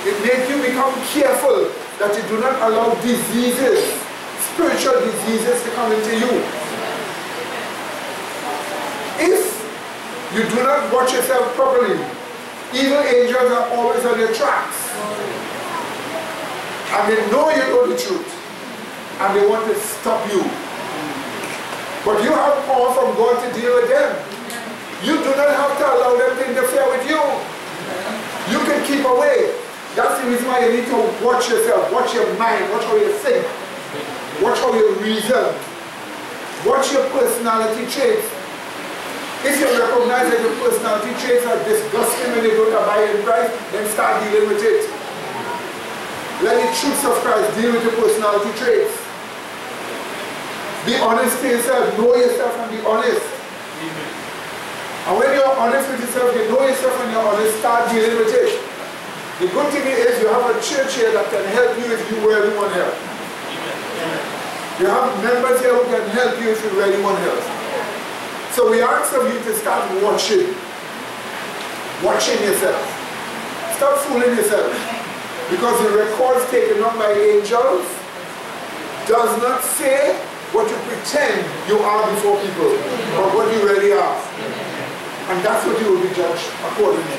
it makes you become careful that you do not allow diseases, spiritual diseases to come into you. If you do not watch yourself properly, evil angels are always on your tracks. And they know you know the truth. And they want to stop you. But you have power from God to deal with them. You do not have to allow them to interfere with you. You can keep away. That's the reason why you need to watch yourself, watch your mind, watch how you think, watch how you reason, watch your personality traits. If you recognize that your personality traits are disgusting when you don't abide in Christ, then start dealing with it. Let the truths of Christ deal with your personality traits. Be honest to yourself, know yourself and be honest. And when you're honest with yourself, you know yourself and you're honest, start dealing with it. The good thing is you have a church here that can help you if you really want help. You have members here who can help you if you really want help. So we ask of you to start watching yourself. Stop fooling yourself. Because the records taken up by angels does not say what you pretend you are before people, but what you really are. And that's what you will be judged accordingly.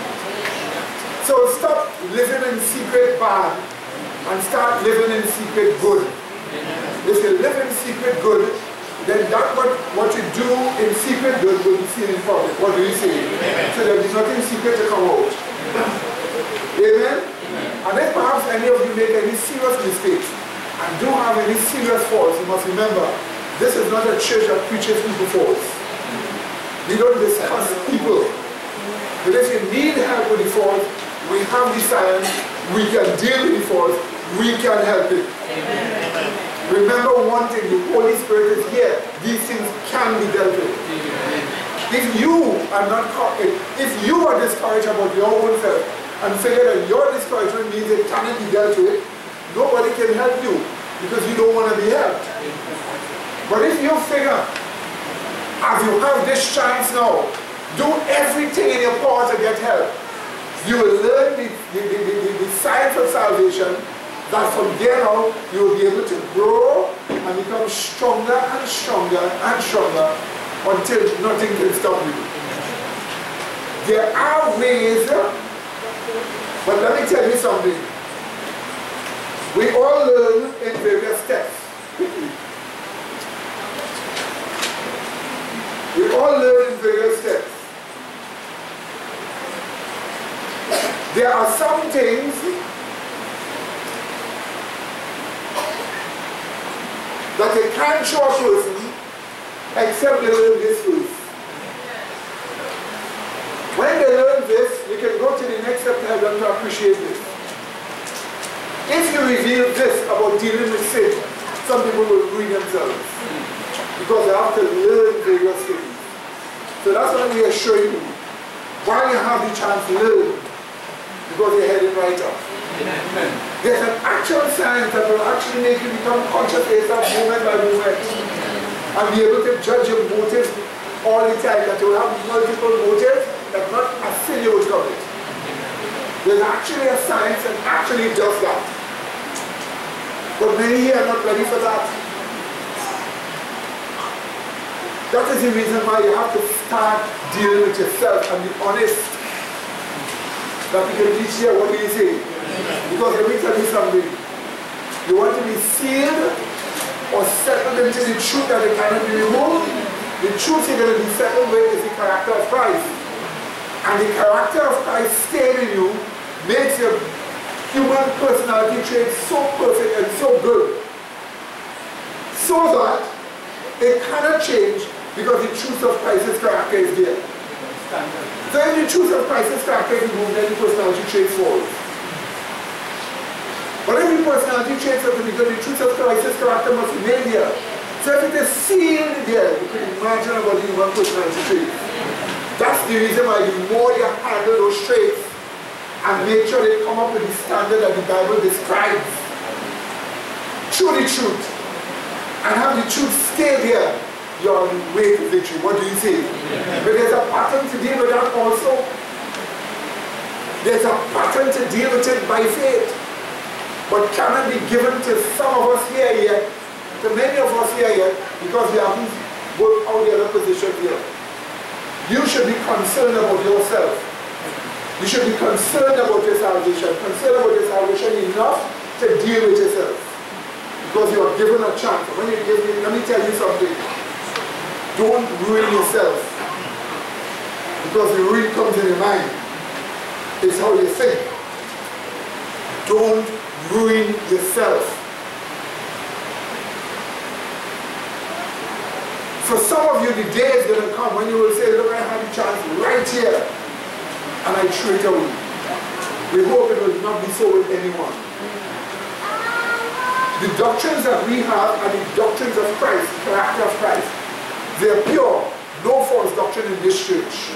So stop living in secret bad and start living in secret good. If you live in secret good, then that what you do in secret good will be seen in public. What do you say? So there is nothing secret to come out. Amen? And if perhaps any of you make any serious mistakes and do have any serious faults, you must remember, this is not a church that preaches people faults. We don't discuss people. But if you need help with the fault, we have the science, we can deal with the fault, we can help it. Amen. Remember one thing, the Holy Spirit is here. These things can be dealt with. Amen. If you are discouraged about your own self and figure that your discouragement means it cannot be dealt with, nobody can help you because you don't want to be helped. But if you figure, as you have this chance now, do everything in your power to get help. You will learn the science of salvation, that from there on you will be able to grow and become stronger and stronger and stronger until nothing can stop you. There are ways, but let me tell you something. We all learn in various steps. We all learn in various steps. There are some things that they can't show a person except they learn this first. When they learn this, you can go to the next step to help them to appreciate this. If you reveal this about dealing with sin, some people will ruin themselves because they have to learn various things. So that's why we assure you, while you have the chance to learn, because you're heading right up. Amen. There's an actual science that will actually make you become conscious yourself moment by moment and be able to judge your motives all the time, that you will have multiple motives that not a sin you will commit. There's actually a science that actually does that. But many here are not ready for that. That is the reason why you have to start dealing with yourself and be honest. That we can teach here, what do you say? Because let me tell you something. You want to be sealed or settled into the truth that it cannot be removed. The truth you're going to be settled with is the character of Christ. And the character of Christ staying in you makes your human personality trait so perfect and so good. So that it cannot change because the truth of Christ's character is there. So if the truth of Christ's character is removed, then the personality trait falls. But if the personality traits are to be good, the truth of Christ's character must remain here. So if it is sealed there, you can imagine about the human personality trait. That's the reason why the more you handle those traits and make sure they come up with the standard that the Bible describes through the truth and have the truth stay there, you're on the way to victory. What do you say? Yeah. But there's a pattern to deal with that also. There's a pattern to deal with it by faith. But cannot be given to some of us here yet, to many of us here yet, because we haven't worked out the other position here. You should be concerned about yourself. You should be concerned about your salvation. Concerned about your salvation enough to to deal with yourself. Because you are given a chance. When you give me, let me tell you something. Don't ruin yourself. Because the ruin comes in your mind. It's how you think. Don't ruin yourself. For some of you, the day is going to come when you will say, look, I had a chance right here, and I threw it away. We hope it will not be so with anyone. The doctrines that we have are the doctrines of Christ, the character of Christ. They are pure, no false doctrine in this church.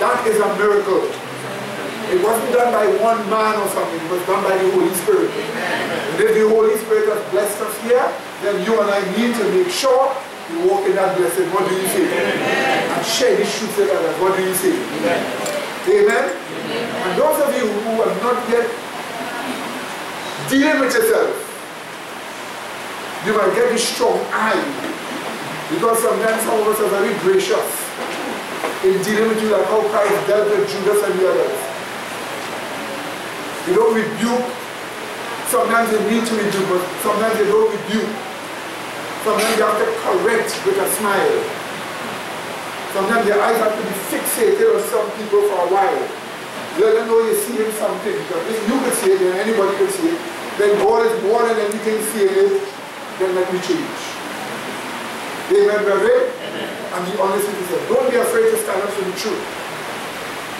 That is a miracle. It wasn't done by one man or something, it was done by the Holy Spirit. And if the Holy Spirit has blessed us here, then you and I need to make sure you walk in that blessing. What do you say? And share this truth with others. What do you say? Amen? And those of you who are not yet dealing with yourself, you might get this strong eye. Because sometimes some of us are very gracious in dealing with you, like how Christ dealt with Judas and the others. You don't rebuke. Sometimes you need to rebuke, but sometimes you don't rebuke. Sometimes you have to correct with a smile. Sometimes your eyes have to be fixated on some people for a while. Let them know you're seeing something. Because if you can see it, then anybody can see it. Then God is more than anything seeing it. Then let me change. Amen, brother? And be honest with yourself. Don't be afraid to stand up for the truth.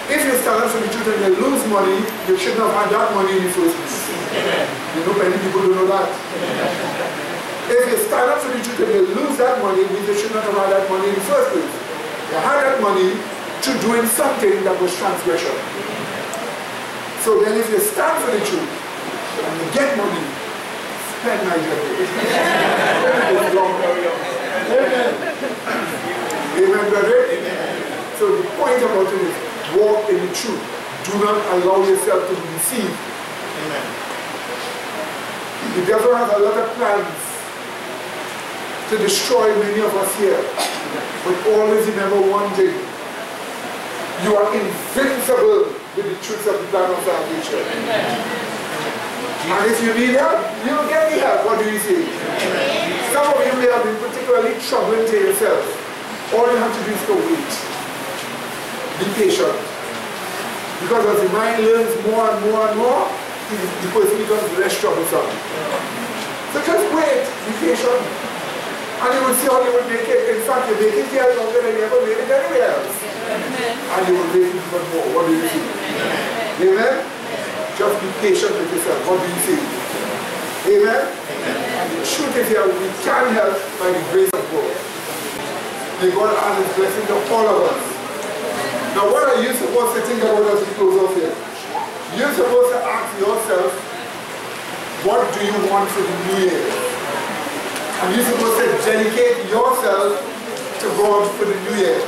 If you stand up for the truth and you lose money, you shouldn't have had that money in the first place. You know, many people don't know that. If you stand up for the truth and you lose that money, means you shouldn't have had that money in the first place. You had that money to doing something that was transgression. So then if you stand for the truth and you get money, spend my money. Amen. Amen, brother? Amen. So the point about it is, walk in the truth. Do not allow yourself to be deceived. Amen. The devil has a lot of plans to destroy many of us here. But always remember one thing. You are invincible with the truths of the plan of salvation. And if you need help, you will get the help. What do you say? Some of you may have been particularly troubling to yourself. All you have to do is to wait. Be patient. Because as the mind learns more and more and more, the person becomes less troublesome. So just wait, be patient. And you will see how you will make it. In fact, you make it here longer than you ever made it anywhere else. And you will make it even more. What do you see? Amen? Just be patient with yourself. What do you see? Amen? And the truth is here, we can help by the grace of God. May God add His blessing to all of us. Now what are you supposed to think about as we close off here? You're supposed to ask yourself, what do you want for the new year? And you're supposed to dedicate yourself to God for the new year.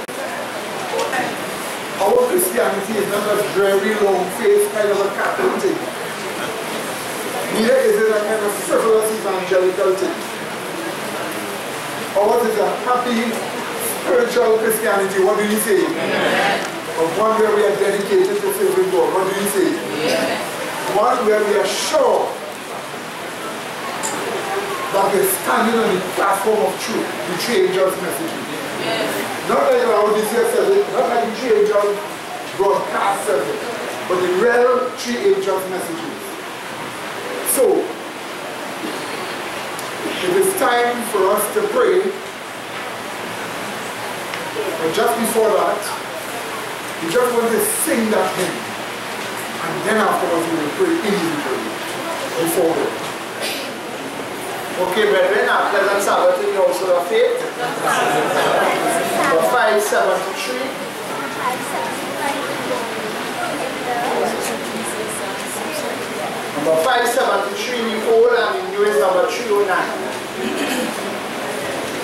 Our Christianity is not a very long-faced kind of a Catholic thing. Neither is it a kind of frivolous evangelical thing. Ours is a happy, spiritual Christianity. What do you say? Of one where we are dedicated to serving God. What do you say? One where we are sure that we're standing on the platform of truth, the three angels' messages. Not like the Laodicea says it, not like the three angels broadcast says it, but the real three angels' messages. So, it is time for us to pray. But just before that, we just want to sing that hymn. And then afterwards we will pray individually before God. Okay, brethren, our pleasant Sabbath in the household of faith. Number 573. Number 573 in the old and the new is number 309.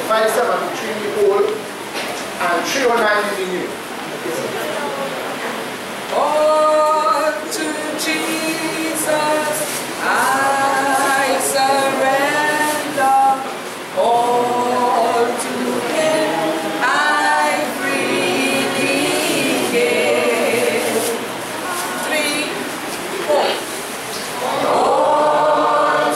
573 in the old and 309 in the new. All to Jesus I surrender, all to Him I freely give. 3, 4. All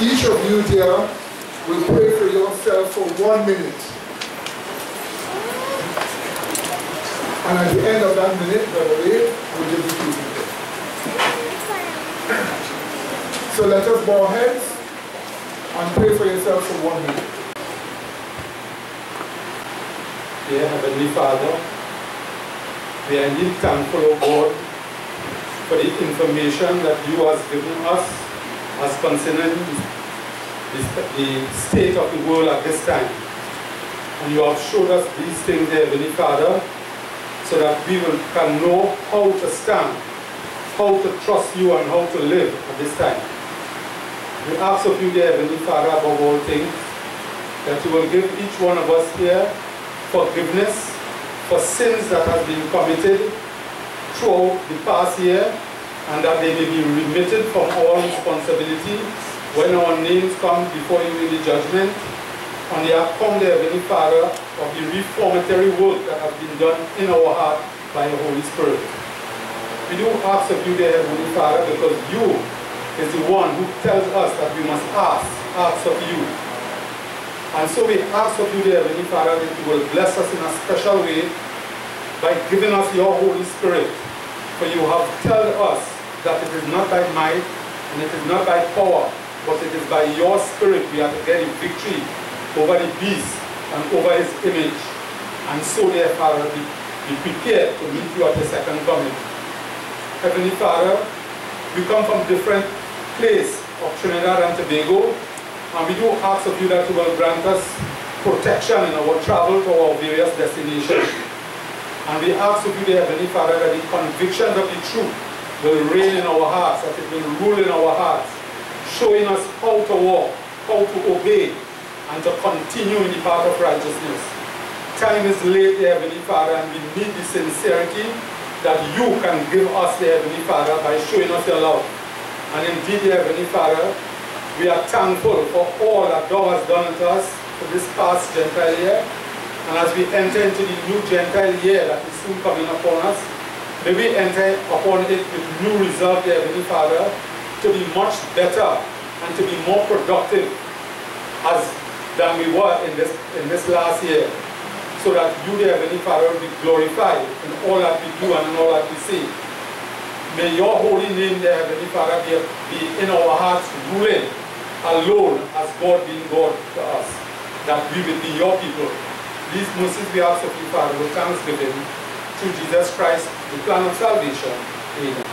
Each of you there will pray for yourself for 1 minute. And at the end of that minute, Brother Ray will give you 2 minutes. So let us bow our heads and pray for yourself for 1 minute. Dear Heavenly Father, we are indeed thankful, O God, for the information that you have given us as concerning the state of the world at this time. And you have showed us these things, dear Heavenly Father, so that we can know how to stand, how to trust you, and how to live at this time. We ask of you, dear Heavenly Father, above all things, that you will give each one of us here forgiveness for sins that have been committed throughout the past year, and that they may be remitted from all responsibility when our names come before you in the judgment, and they have come, dear Heavenly Father, of the reformatory work that has been done in our heart by the Holy Spirit. We do ask of you, dear Heavenly Father, because you is the one who tells us that we must ask of you. And so we ask of you, dear Heavenly Father, that you will bless us in a special way by giving us your Holy Spirit. For you have told us that it is not by might and it is not by power, but it is by your Spirit we are to get a victory over the beast and over his image. And so, dear Father, be prepared to meet you at the second coming. Heavenly Father, we come from different places of Trinidad and Tobago, and we do ask of you that you will grant us protection in our travel to our various destinations. And we ask of you, dear Heavenly Father, that the convictions of the truth will reign in our hearts, that it will rule in our hearts, showing us how to walk, how to obey, and to continue in the path of righteousness. Time is late, dear Heavenly Father, and we need the sincerity that you can give us, dear Heavenly Father, by showing us your love. And indeed, dear Heavenly Father, we are thankful for all that thou hast done to us for this past Gentile year. And as we enter into the new Gentile year that is soon coming upon us, may we enter upon it with new resolve, dear Heavenly Father, to be much better and to be more productive than we were in this last year, so that you, dear Heavenly Father, will be glorified in all that we do and in all that we see. May your holy name, dear Heavenly Father, be in our hearts, ruling alone as God being God to us, that we will be your people. These mercies we ask of you, Father, with thanksgiving, through Jesus Christ, the plan of salvation. Amen.